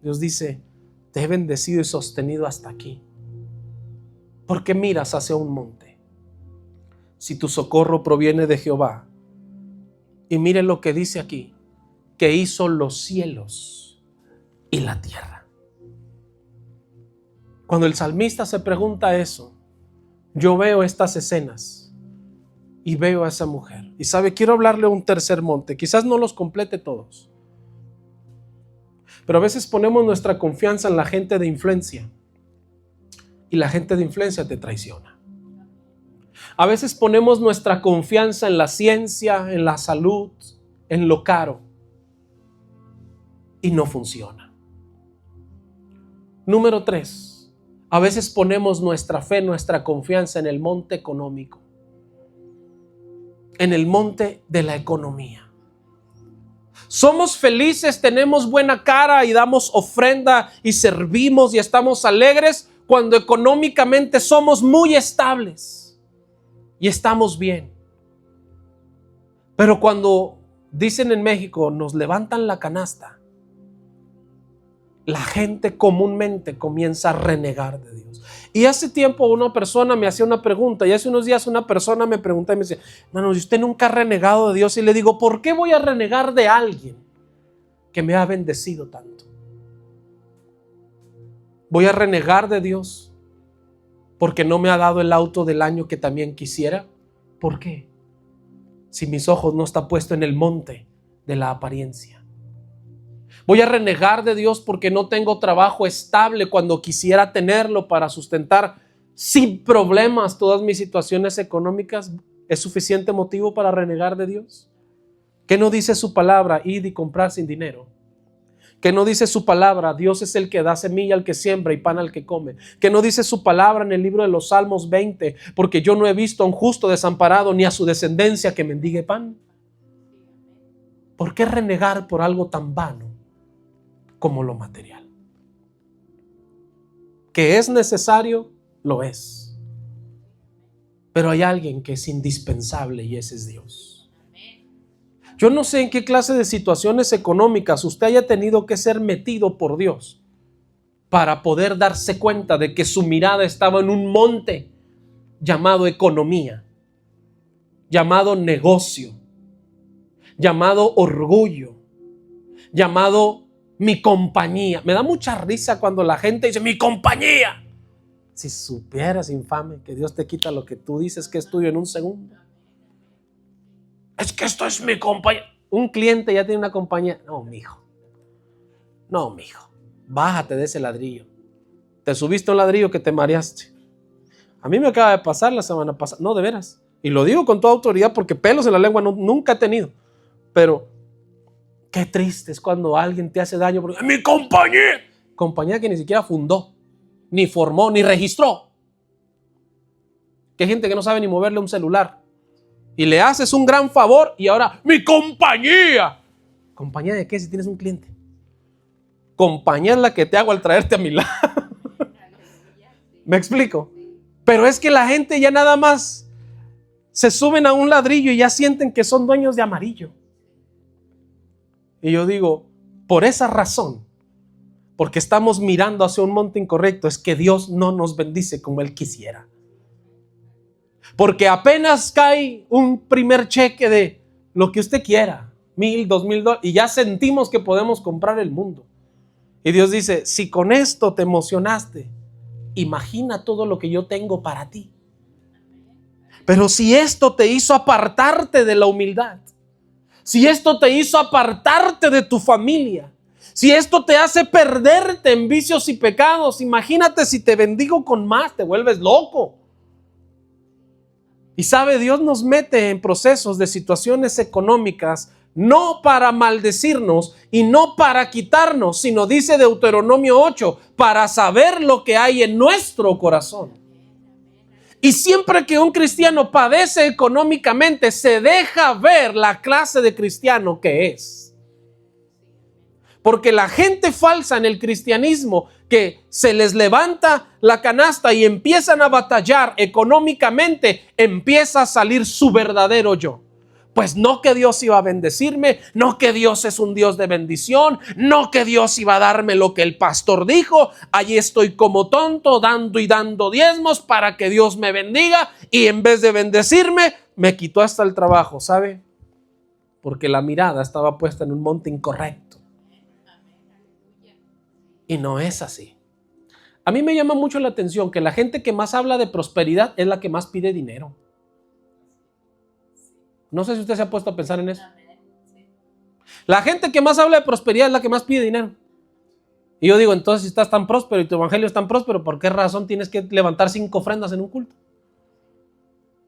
Dios dice: te he bendecido y sostenido hasta aquí. ¿Por qué miras hacia un monte? Si tu socorro proviene de Jehová. Y mire lo que dice aquí: que hizo los cielos y la tierra. Cuando el salmista se pregunta eso, yo veo estas escenas y veo a esa mujer. Y sabe, quiero hablarle de un tercer monte. Quizás no los complete todos, pero a veces ponemos nuestra confianza en la gente de influencia, y la gente de influencia te traiciona. A veces ponemos nuestra confianza en la ciencia, en la salud, en lo caro, y no funciona. Número 3, a veces ponemos nuestra fe, nuestra confianza en el monte económico, en el monte de la economía. Somos felices, tenemos buena cara y damos ofrenda y servimos y estamos alegres cuando económicamente somos muy estables y estamos bien. Pero cuando, dicen en México, nos levantan la canasta, la gente comúnmente comienza a renegar de Dios. Y hace tiempo una persona me hacía una pregunta, y hace unos días una persona me preguntó y me decía: hermano, ¿usted nunca ha renegado de Dios? Y le digo: ¿por qué voy a renegar de alguien que me ha bendecido tanto? ¿Voy a renegar de Dios porque no me ha dado el auto del año que también quisiera? ¿Por qué? Si mis ojos no están puestos en el monte de la apariencia. Voy a renegar de Dios porque no tengo trabajo estable cuando quisiera tenerlo para sustentar sin problemas todas mis situaciones económicas. ¿Es suficiente motivo para renegar de Dios? ¿Qué no dice su palabra? Id y comprar sin dinero. ¿Qué no dice su palabra? Dios es el que da semilla al que siembra y pan al que come. ¿Qué no dice su palabra en el libro de los Salmos 20? Porque yo no he visto a un justo desamparado ni a su descendencia que mendigue pan. ¿Por qué renegar por algo tan vano como lo material? Que es necesario, lo es. Pero hay alguien que es indispensable, y ese es Dios. Yo no sé en qué clase de situaciones económicas usted haya tenido que ser metido por Dios para poder darse cuenta de que su mirada estaba en un monte llamado economía, llamado negocio, llamado orgullo, llamado mi compañía. Me da mucha risa cuando la gente dice: mi compañía. Si supieras, infame, que Dios te quita lo que tú dices que es tuyo en un segundo. Es que esto es mi compañía. Un cliente ya tiene una compañía. No, mijo. Bájate de ese ladrillo. Te subiste a un ladrillo que te mareaste. A mí me acaba de pasar la semana pasada. No, de veras. Y lo digo con toda autoridad porque pelos en la lengua nunca he tenido. Pero Qué triste es cuando alguien te hace daño porque mi compañía que ni siquiera fundó, ni formó, ni registró. Que hay gente que no sabe ni moverle un celular y le haces un gran favor y ahora mi compañía. ¿Compañía de qué si tienes un cliente? Compañía es la que te hago al traerte a mi lado. ¿Me explico? Pero es que la gente ya nada más se suben a un ladrillo y ya sienten que son dueños de amarillo. Y yo digo, por esa razón, porque estamos mirando hacia un monte incorrecto, es que Dios no nos bendice como Él quisiera. Porque apenas cae un primer cheque de lo que usted quiera, $1,000, $2,000, y ya sentimos que podemos comprar el mundo. Y Dios dice, si con esto te emocionaste, imagina todo lo que yo tengo para ti. Pero si esto te hizo apartarte de la humildad, si esto te hizo apartarte de tu familia, si esto te hace perderte en vicios y pecados, imagínate si te bendigo con más, te vuelves loco. Y sabe, Dios nos mete en procesos de situaciones económicas no para maldecirnos y no para quitarnos, sino dice Deuteronomio 8, para saber lo que hay en nuestro corazón. Y siempre que un cristiano padece económicamente, se deja ver la clase de cristiano que es. Porque la gente falsa en el cristianismo, que se les levanta la canasta y empiezan a batallar económicamente, empieza a salir su verdadero yo. Pues no que Dios iba a bendecirme, no que Dios es un Dios de bendición, no que Dios iba a darme lo que el pastor dijo. Allí estoy como tonto dando y dando diezmos para que Dios me bendiga, y en vez de bendecirme me quitó hasta el trabajo, ¿sabe? Porque la mirada estaba puesta en un monte incorrecto. Y no es así. A mí me llama mucho la atención que la gente que más habla de prosperidad es la que más pide dinero. No sé si usted se ha puesto a pensar en eso. La gente que más habla de prosperidad es la que más pide dinero. Y yo digo, entonces si estás tan próspero y tu evangelio es tan próspero, ¿por qué razón tienes que levantar 5 ofrendas en un culto?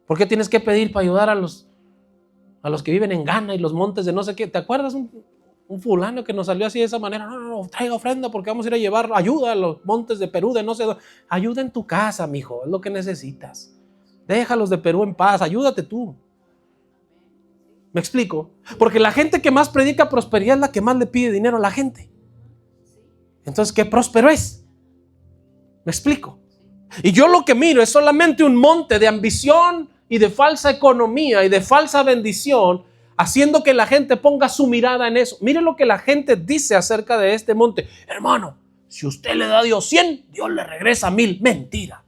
¿Por qué tienes que pedir para ayudar a los que viven en Ghana y los montes de no sé qué? ¿Te acuerdas un fulano que nos salió así de esa manera? No, traiga ofrenda porque vamos a ir a llevar ayuda a los montes de Perú, de no sé dónde. Ayuda en tu casa, mijo, es lo que necesitas. Déjalos de Perú en paz, ayúdate tú. ¿Me explico? Porque la gente que más predica prosperidad es la que más le pide dinero a la gente. Entonces, ¿qué próspero es? ¿Me explico? Y yo lo que miro es solamente un monte de ambición y de falsa economía y de falsa bendición, haciendo que la gente ponga su mirada en eso. Mire lo que la gente dice acerca de este monte. Hermano, si usted le da a Dios 100, Dios le regresa 1,000. Mentira.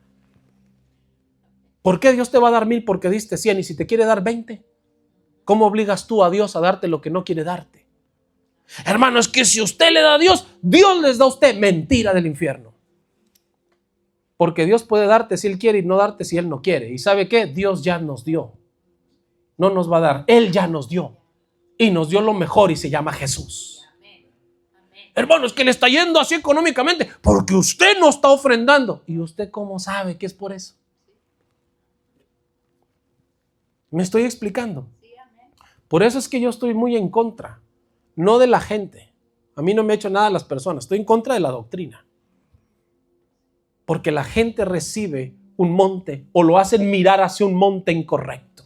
¿Por qué Dios te va a dar 1,000 porque diste 100 y si te quiere dar 20? ¿Cómo obligas tú a Dios a darte lo que no quiere darte? Hermano, es que si usted le da a Dios, Dios les da a usted. Mentira del infierno. Porque Dios puede darte si Él quiere y no darte si Él no quiere. ¿Y sabe qué? Dios ya nos dio. No nos va a dar. Él ya nos dio. Y nos dio lo mejor y se llama Jesús. Amén. Hermano, es que le está yendo así económicamente porque usted no está ofrendando. ¿Y usted cómo sabe que es por eso? ¿Me estoy explicando? Por eso es que yo estoy muy en contra, no de la gente. A mí no me ha hecho nada las personas, estoy en contra de la doctrina. Porque la gente recibe un monte o lo hacen mirar hacia un monte incorrecto.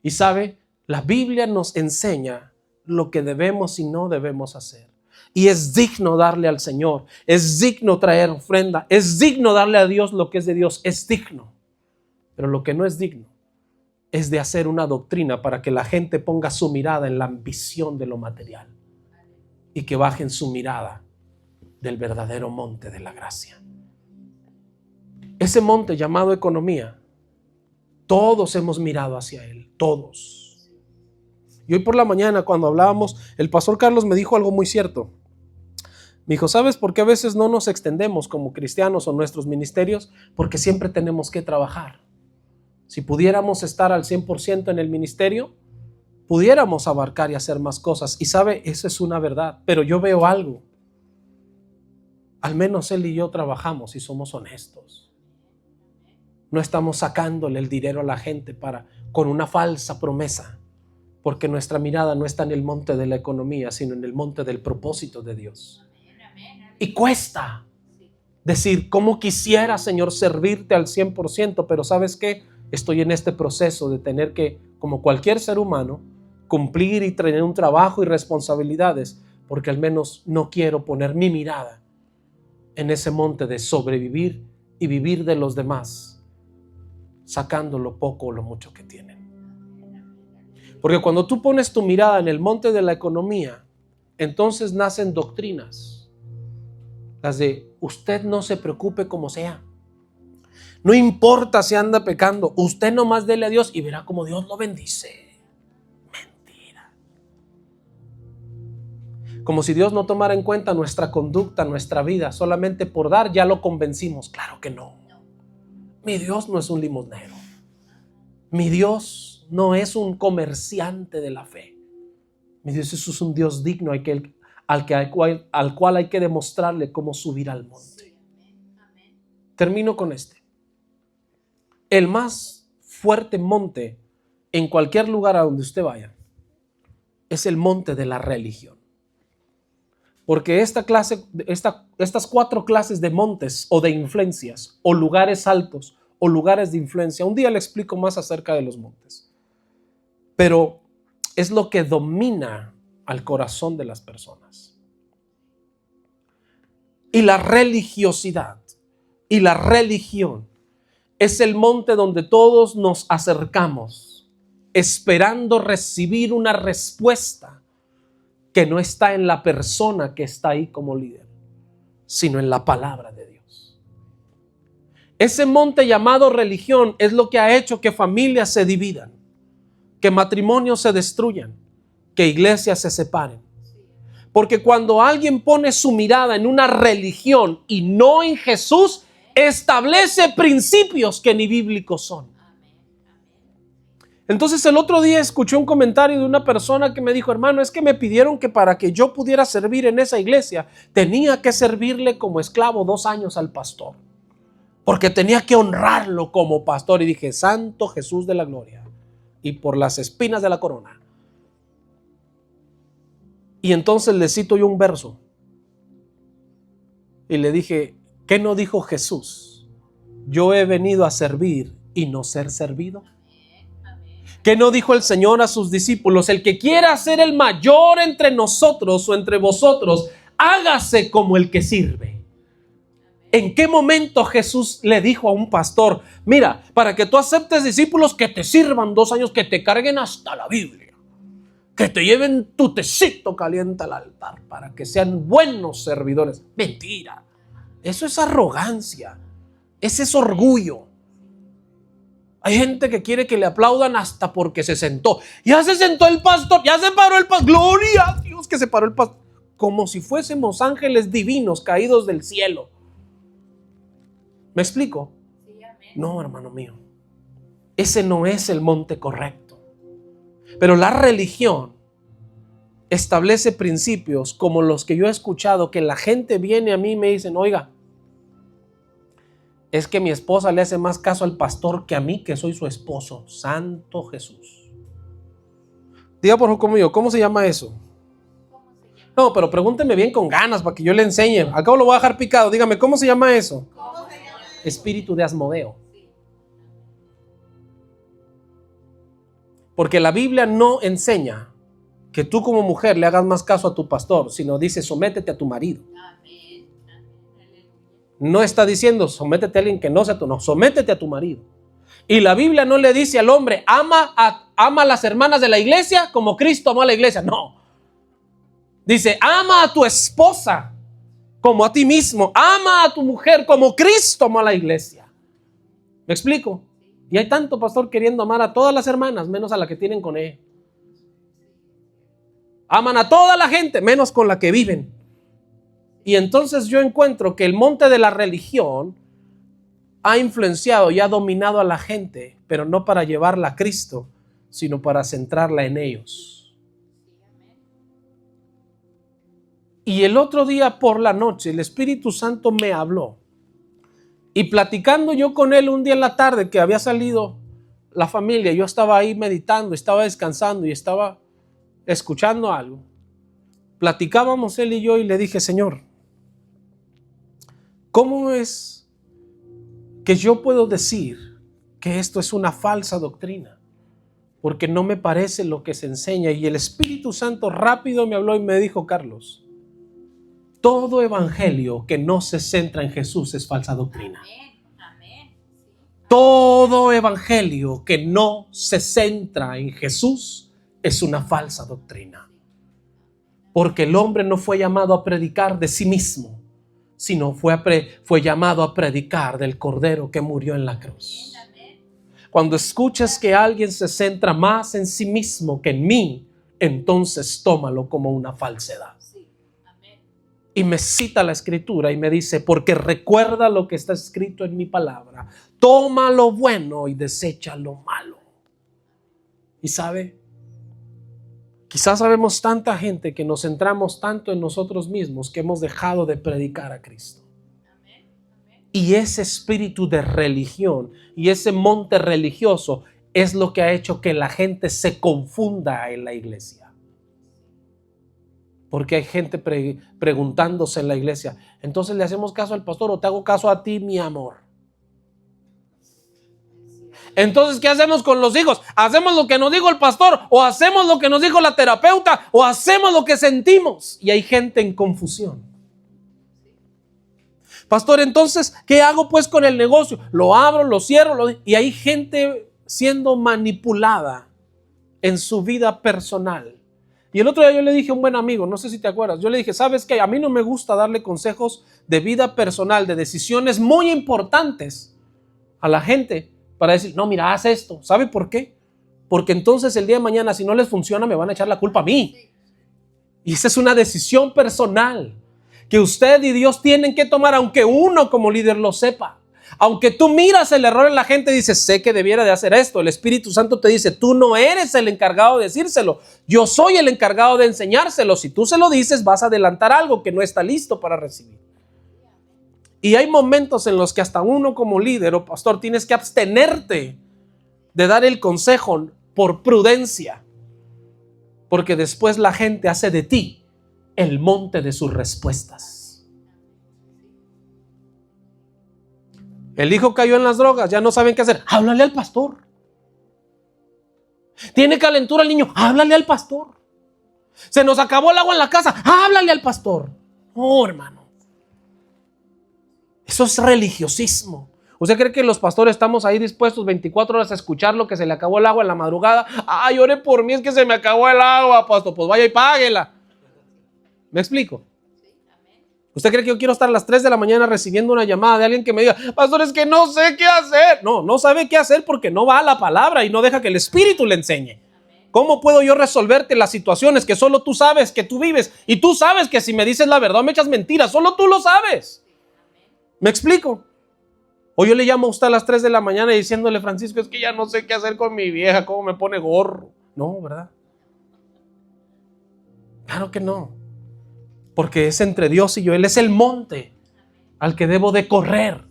Y sabe, la Biblia nos enseña lo que debemos y no debemos hacer. Y es digno darle al Señor, es digno traer ofrenda, es digno darle a Dios lo que es de Dios, es digno. Pero lo que no es digno es de hacer una doctrina para que la gente ponga su mirada en la ambición de lo material y que bajen su mirada del verdadero monte de la gracia. Ese monte llamado economía, todos hemos mirado hacia él, todos. Y hoy por la mañana cuando hablábamos, el pastor Carlos me dijo algo muy cierto. Me dijo, ¿sabes por qué a veces no nos extendemos como cristianos o nuestros ministerios? Porque siempre tenemos que trabajar. Si pudiéramos estar al 100% en el ministerio, pudiéramos abarcar y hacer más cosas. Y sabe, eso es una verdad. Pero yo veo algo. Al menos él y yo trabajamos y somos honestos. No estamos sacándole el dinero a la gente con una falsa promesa. Porque nuestra mirada no está en el monte de la economía, sino en el monte del propósito de Dios. Y cuesta decir, cómo quisiera, Señor, servirte al 100%, pero ¿sabes qué? Estoy en este proceso de tener que, como cualquier ser humano, cumplir y tener un trabajo y responsabilidades, porque al menos no quiero poner mi mirada en ese monte de sobrevivir y vivir de los demás, sacando lo poco o lo mucho que tienen. Porque cuando tú pones tu mirada en el monte de la economía, entonces nacen doctrinas. Las de, usted no se preocupe como sea. No importa si anda pecando, usted nomás dele a Dios y verá cómo Dios lo bendice. Mentira. Como si Dios no tomara en cuenta nuestra conducta, nuestra vida, solamente por dar ya lo convencimos. Claro que no. Mi Dios no es un limosnero. Mi Dios no es un comerciante de la fe. Mi Dios es un Dios digno al cual hay que demostrarle cómo subir al monte. Termino con este. El más fuerte monte en cualquier lugar a donde usted vaya es el monte de la religión. Porque estas 4 clases de montes o de influencias o lugares altos o lugares de influencia, un día le explico más acerca de los montes, pero es lo que domina al corazón de las personas. Y la religiosidad y la religión es el monte donde todos nos acercamos esperando recibir una respuesta que no está en la persona que está ahí como líder, sino en la palabra de Dios. Ese monte llamado religión es lo que ha hecho que familias se dividan, que matrimonios se destruyan, que iglesias se separen. Porque cuando alguien pone su mirada en una religión y no en Jesús, establece principios que ni bíblicos son. Entonces el otro día escuché un comentario de una persona que me dijo, hermano, es que me pidieron que para que yo pudiera servir en esa iglesia, tenía que servirle como esclavo 2 años al pastor, porque tenía que honrarlo como pastor. Y dije, Santo Jesús de la gloria, y por las espinas de la corona. Y entonces le cito yo un verso y le dije, ¿qué no dijo Jesús? Yo he venido a servir y no ser servido. ¿Qué no dijo el Señor a sus discípulos? El que quiera ser el mayor entre nosotros o entre vosotros, hágase como el que sirve. ¿En qué momento Jesús le dijo a un pastor, mira, para que tú aceptes discípulos que te sirvan 2 años, que te carguen hasta la Biblia, que te lleven tu tecito caliente al altar para que sean buenos servidores? Mentira. Eso es arrogancia. Ese es orgullo. Hay gente que quiere que le aplaudan hasta porque se sentó. Ya se sentó el pastor, ya se paró el pastor. Gloria a Dios que se paró el pastor. Como si fuésemos ángeles divinos caídos del cielo. ¿Me explico? Sí, amén. No, hermano mío. Ese no es el monte correcto. Pero la religión establece principios como los que yo he escuchado, que la gente viene a mí y me dicen, oiga, es que mi esposa le hace más caso al pastor que a mí, que soy su esposo. Santo Jesús. Diga por favor conmigo, ¿cómo se llama eso? No, pero pregúnteme bien con ganas para que yo le enseñe. Al cabo lo voy a dejar picado. Dígame, ¿cómo se llama eso? ¿Cómo se llama? Espíritu de Asmodeo. Porque la Biblia no enseña que tú como mujer le hagas más caso a tu pastor, sino dice, sométete a tu marido. No está diciendo, sométete a alguien que no sea tu, no, sométete a tu marido. Y la Biblia no le dice al hombre, ama a las hermanas de la iglesia como Cristo amó a la iglesia. No. Dice, ama a tu esposa como a ti mismo. Ama a tu mujer como Cristo amó a la iglesia. ¿Me explico? Y hay tanto pastor queriendo amar a todas las hermanas, menos a la que tienen con él. Aman a toda la gente, menos con la que viven. Y entonces yo encuentro que el monte de la religión ha influenciado y ha dominado a la gente, pero no para llevarla a Cristo, sino para centrarla en ellos. Y el otro día por la noche el Espíritu Santo me habló. Y platicando yo con él un día en la tarde, que había salido la familia, yo estaba ahí meditando, estaba descansando y estaba escuchando algo. Platicábamos él y yo y le dije, Señor, ¿cómo es que yo puedo decir que esto es una falsa doctrina? Porque no me parece lo que se enseña. Y el Espíritu Santo rápido me habló y me dijo, Carlos, todo evangelio que no se centra en Jesús es falsa doctrina. Todo evangelio que no se centra en Jesús es una falsa doctrina. Porque el hombre no fue llamado a predicar de sí mismo, sino fue llamado a predicar del Cordero que murió en la cruz. Cuando escuches que alguien se centra más en sí mismo que en mí, entonces tómalo como una falsedad. Y me cita la Escritura y me dice, porque recuerda lo que está escrito en mi palabra, toma lo bueno y desecha lo malo. Y sabe, quizás sabemos tanta gente que nos centramos tanto en nosotros mismos que hemos dejado de predicar a Cristo. Y ese espíritu de religión y ese monte religioso es lo que ha hecho que la gente se confunda en la iglesia. Porque hay gente preguntándose en la iglesia, entonces le hacemos caso al pastor o te hago caso a ti, mi amor. Entonces, ¿qué hacemos con los hijos? ¿Hacemos lo que nos dijo el pastor o hacemos lo que nos dijo la terapeuta o hacemos lo que sentimos? Y hay gente en confusión. Pastor, entonces, ¿qué hago pues con el negocio? Lo abro, lo cierro, y hay gente siendo manipulada en su vida personal. Y el otro día yo le dije a un buen amigo, no sé si te acuerdas, yo le dije, ¿sabes qué? A mí no me gusta darle consejos de vida personal, de decisiones muy importantes a la gente para decir, no, mira, haz esto. ¿Sabe por qué? Porque entonces el día de mañana, si no les funciona, me van a echar la culpa a mí. Y esa es una decisión personal que usted y Dios tienen que tomar, aunque uno como líder lo sepa. Aunque tú miras el error en la gente y dices, sé que debiera de hacer esto. El Espíritu Santo te dice, tú no eres el encargado de decírselo. Yo soy el encargado de enseñárselo. Si tú se lo dices, vas a adelantar algo que no está listo para recibir. Y hay momentos en los que hasta uno como líder o pastor tienes que abstenerte de dar el consejo por prudencia. Porque después la gente hace de ti el monte de sus respuestas. El hijo cayó en las drogas, ya no saben qué hacer. Háblale al pastor. Tiene calentura el niño, háblale al pastor. Se nos acabó el agua en la casa, háblale al pastor. No, hermano. Eso es religiosismo. ¿Usted cree que los pastores estamos ahí dispuestos 24 horas a escuchar lo que se le acabó el agua en la madrugada? Ay, ore por mí, es que se me acabó el agua, pastor. Pues vaya y páguela. ¿Me explico? ¿Usted cree que yo quiero estar a las 3 de la mañana recibiendo una llamada de alguien que me diga, pastor, es que no sé qué hacer? No sabe qué hacer porque no va a la palabra y no deja que el Espíritu le enseñe. ¿Cómo puedo yo resolverte las situaciones que solo tú sabes que tú vives? Y tú sabes que si me dices la verdad me echas mentiras, solo tú lo sabes. ¿Me explico? O yo le llamo a usted a las 3 de la mañana diciéndole, Francisco, es que ya no sé qué hacer con mi vieja, cómo me pone gorro. No, ¿verdad? Claro que no. Porque es entre Dios y yo. Él es el monte al que debo de correr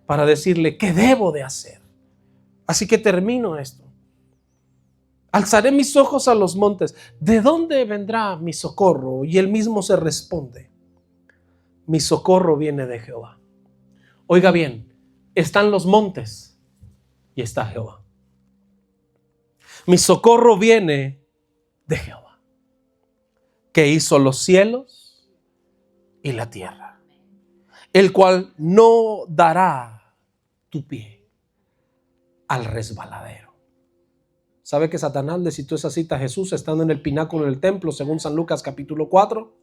para decirle qué debo de hacer. Así que termino esto. Alzaré mis ojos a los montes. ¿De dónde vendrá mi socorro? Y él mismo se responde. Mi socorro viene de Jehová. Oiga bien, están los montes y está Jehová. Mi socorro viene de Jehová, que hizo los cielos y la tierra, el cual no dará tu pie al resbaladero. ¿Sabe que Satanás le citó esa cita a Jesús estando en el pináculo del templo, según San Lucas capítulo 4?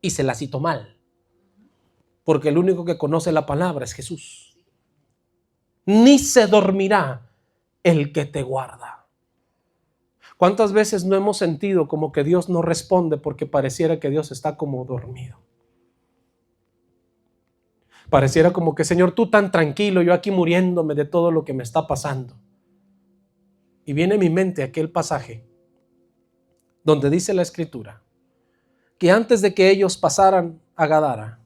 Y se la citó mal, porque el único que conoce la palabra es Jesús. Ni se dormirá el que te guarda. ¿Cuántas veces no hemos sentido como que Dios no responde porque pareciera que Dios está como dormido? Pareciera como que, Señor, tú tan tranquilo, yo aquí muriéndome de todo lo que me está pasando. Y viene a mi mente aquel pasaje donde dice la Escritura que antes de que ellos pasaran a Gadara,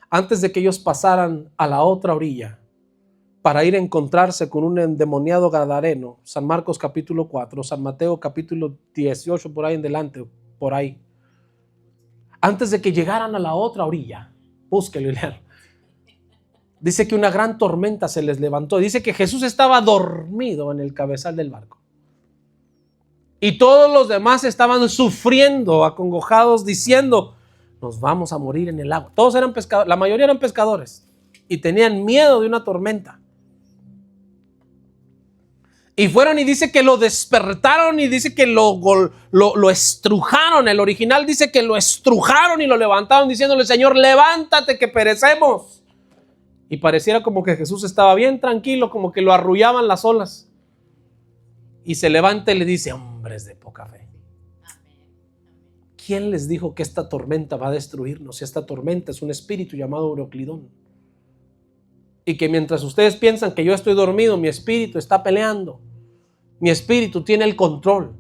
antes de que ellos pasaran a la otra orilla, para ir a encontrarse con un endemoniado gadareno. San Marcos capítulo 4, San Mateo capítulo 18, por ahí en adelante, por ahí. Antes de que llegaran a la otra orilla, búsquelo y lean. Dice que una gran tormenta se les levantó. Dice que Jesús estaba dormido en el cabezal del barco. Y todos los demás estaban sufriendo, acongojados, diciendo, nos vamos a morir en el agua. Todos eran pescadores, la mayoría eran pescadores. Y tenían miedo de una tormenta. Y fueron y dice que lo despertaron y dice que lo estrujaron. El original dice que lo estrujaron y lo levantaron diciéndole, Señor, levántate que perecemos. Y pareciera como que Jesús estaba bien tranquilo, como que lo arrullaban las olas. Y se levanta y le dice, hombres de poca fe. ¿Quién les dijo que esta tormenta va a destruirnos? Si esta tormenta es un espíritu llamado Euroclidón. Y que mientras ustedes piensan que yo estoy dormido, mi espíritu está peleando. Mi espíritu tiene el control.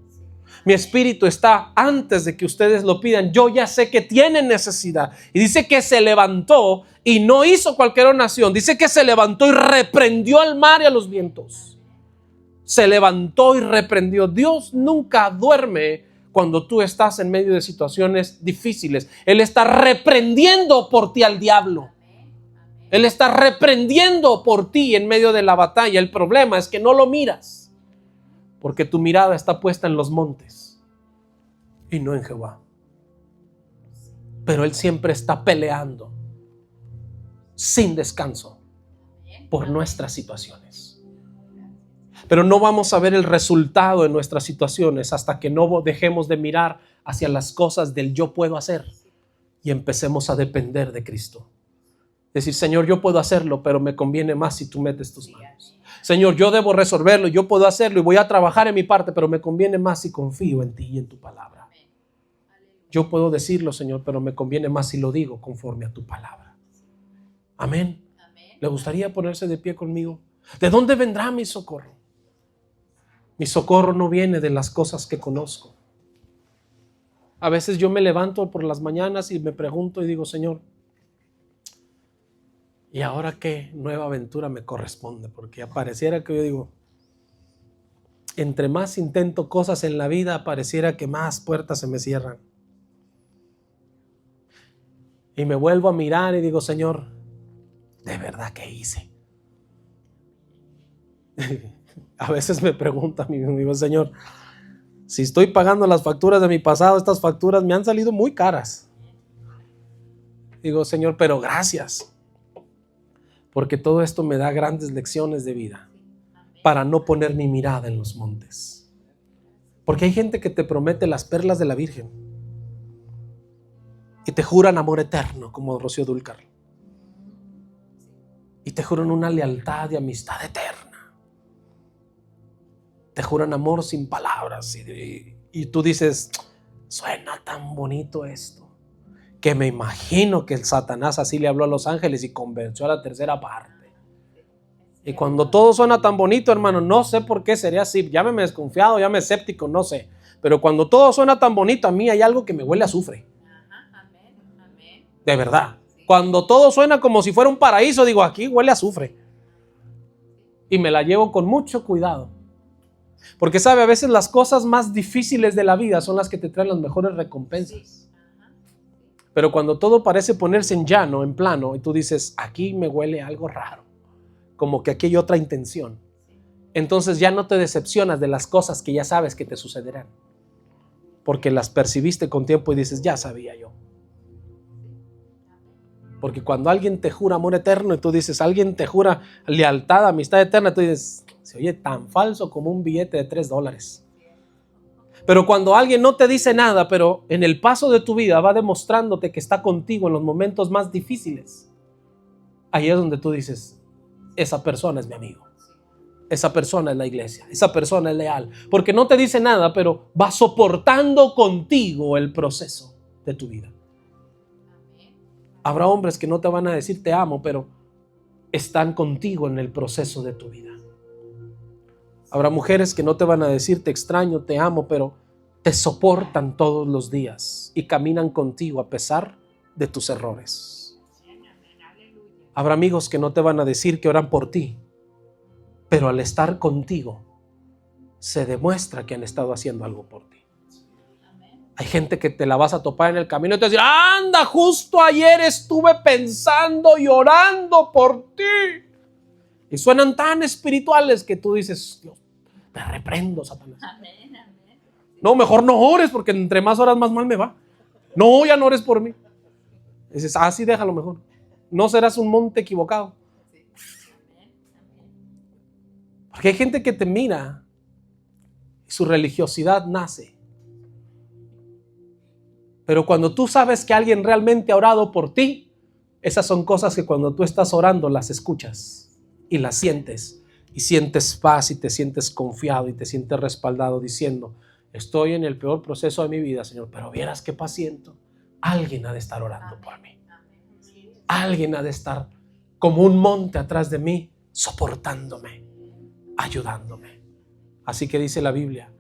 Mi espíritu está antes de que ustedes lo pidan. Yo ya sé que tienen necesidad. Y dice que se levantó y no hizo cualquier oración. Dice que se levantó y reprendió al mar y a los vientos. Se levantó y reprendió. Dios nunca duerme cuando tú estás en medio de situaciones difíciles. Él está reprendiendo por ti al diablo. Él está reprendiendo por ti en medio de la batalla. El problema es que no lo miras, porque tu mirada está puesta en los montes y no en Jehová. Pero Él siempre está peleando sin descanso por nuestras situaciones. Pero no vamos a ver el resultado de nuestras situaciones hasta que no dejemos de mirar hacia las cosas del yo puedo hacer y empecemos a depender de Cristo. Decir, Señor, yo puedo hacerlo, pero me conviene más si tú metes tus manos. Señor, yo debo resolverlo, yo puedo hacerlo y voy a trabajar en mi parte, pero me conviene más si confío en ti y en tu palabra. Yo puedo decirlo, Señor, pero me conviene más si lo digo conforme a tu palabra. Amén. ¿Le gustaría ponerse de pie conmigo? ¿De dónde vendrá mi socorro? Mi socorro no viene de las cosas que conozco. A veces yo me levanto por las mañanas y me pregunto y digo, Señor, ¿y ahora qué nueva aventura me corresponde? Porque pareciera que yo digo, entre más intento cosas en la vida, pareciera que más puertas se me cierran. Y me vuelvo a mirar y digo, Señor, ¿de verdad qué hice? A veces me pregunta mi amigo, Señor, si estoy pagando las facturas de mi pasado, estas facturas me han salido muy caras. Digo, Señor, pero gracias. Porque todo esto me da grandes lecciones de vida para no poner mi mirada en los montes. Porque hay gente que te promete las perlas de la Virgen y te juran amor eterno, como Rocío Dúrcal, y te juran una lealtad y amistad eterna. Te juran amor sin palabras y tú dices, suena tan bonito esto, que me imagino que el Satanás así le habló a los ángeles y convenció a la tercera parte. Y cuando todo suena tan bonito, hermano, no sé por qué sería así. Llámeme desconfiado, llámeme escéptico, no sé. Pero cuando todo suena tan bonito, a mí hay algo que me huele a azufre. De verdad. Cuando todo suena como si fuera un paraíso, digo, aquí huele a azufre. Y me la llevo con mucho cuidado. Porque sabe, a veces las cosas más difíciles de la vida son las que te traen las mejores recompensas. Pero cuando todo parece ponerse en llano, en plano, y tú dices, aquí me huele algo raro, como que aquí hay otra intención, entonces ya no te decepcionas de las cosas que ya sabes que te sucederán, porque las percibiste con tiempo y dices, ya sabía yo. Porque cuando alguien te jura amor eterno y tú dices, alguien te jura lealtad, amistad eterna, tú dices, se oye tan falso como un billete de $3. Pero cuando alguien no te dice nada, pero en el paso de tu vida va demostrándote que está contigo en los momentos más difíciles, ahí es donde tú dices, esa persona es mi amigo, esa persona es la iglesia, esa persona es leal, porque no te dice nada, pero va soportando contigo el proceso de tu vida. Habrá hombres que no te van a decir te amo, pero están contigo en el proceso de tu vida. Habrá mujeres que no te van a decir te extraño, te amo, pero te soportan todos los días y caminan contigo a pesar de tus errores. Habrá amigos que no te van a decir que oran por ti, pero al estar contigo se demuestra que han estado haciendo algo por ti. Hay gente que te la vas a topar en el camino y te va a decir: anda, justo ayer estuve pensando y orando por ti. Y suenan tan espirituales que tú dices: Dios, te reprendo, Satanás. Amén, amén. No, mejor no ores, porque entre más horas más mal me va. No, ya no ores por mí. Y dices: sí, déjalo mejor. No serás un monte equivocado. Porque hay gente que te mira y su religiosidad nace. Pero cuando tú sabes que alguien realmente ha orado por ti, esas son cosas que cuando tú estás orando las escuchas y las sientes. Y sientes paz y te sientes confiado y te sientes respaldado diciendo: estoy en el peor proceso de mi vida, Señor, pero vieras qué paz siento. Alguien ha de estar orando por mí. Alguien ha de estar como un monte atrás de mí, soportándome, ayudándome. Así que dice la Biblia: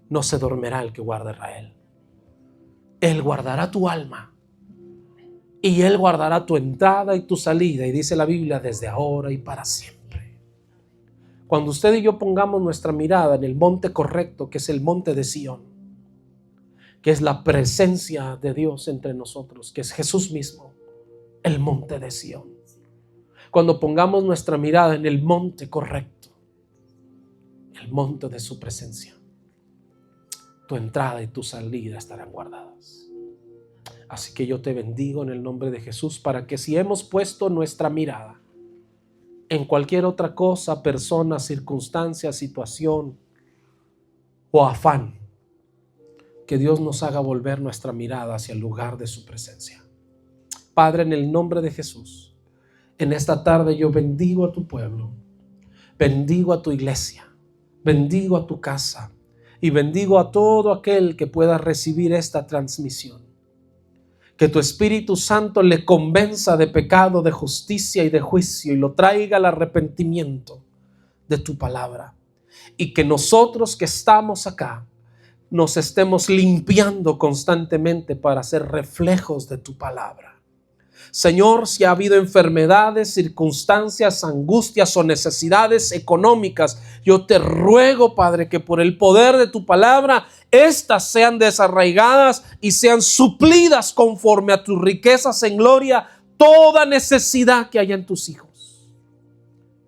no se dormirá el que guarda a Israel. Él guardará tu alma y Él guardará tu entrada y tu salida. Y dice la Biblia: desde ahora y para siempre. Cuando usted y yo pongamos nuestra mirada en el monte correcto, que es el monte de Sión, que es la presencia de Dios entre nosotros, que es Jesús mismo, el monte de Sión. Cuando pongamos nuestra mirada en el monte correcto, el monte de su presencia, tu entrada y tu salida estarán guardadas. Así que yo te bendigo en el nombre de Jesús, para que si hemos puesto nuestra mirada en cualquier otra cosa, persona, circunstancia, situación o afán, que Dios nos haga volver nuestra mirada hacia el lugar de su presencia. Padre, en el nombre de Jesús, en esta tarde yo bendigo a tu pueblo, bendigo a tu iglesia, bendigo a tu casa y bendigo a todo aquel que pueda recibir esta transmisión. Que tu Espíritu Santo le convenza de pecado, de justicia y de juicio y lo traiga al arrepentimiento de tu palabra. Y que nosotros que estamos acá nos estemos limpiando constantemente para ser reflejos de tu palabra. Señor, si ha habido enfermedades, circunstancias, angustias o necesidades económicas, yo te ruego, Padre, que por el poder de tu palabra, estas sean desarraigadas y sean suplidas conforme a tus riquezas en gloria, toda necesidad que haya en tus hijos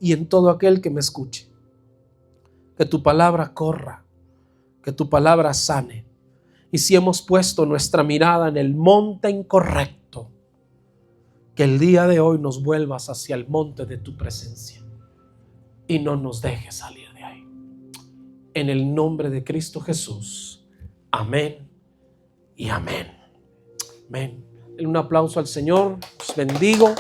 y en todo aquel que me escuche. Que tu palabra corra, que tu palabra sane. Y si hemos puesto nuestra mirada en el monte incorrecto, que el día de hoy nos vuelvas hacia el monte de tu presencia y no nos dejes salir de ahí. En el nombre de Cristo Jesús. Amén y amén. Amén. Un aplauso al Señor. Os bendigo.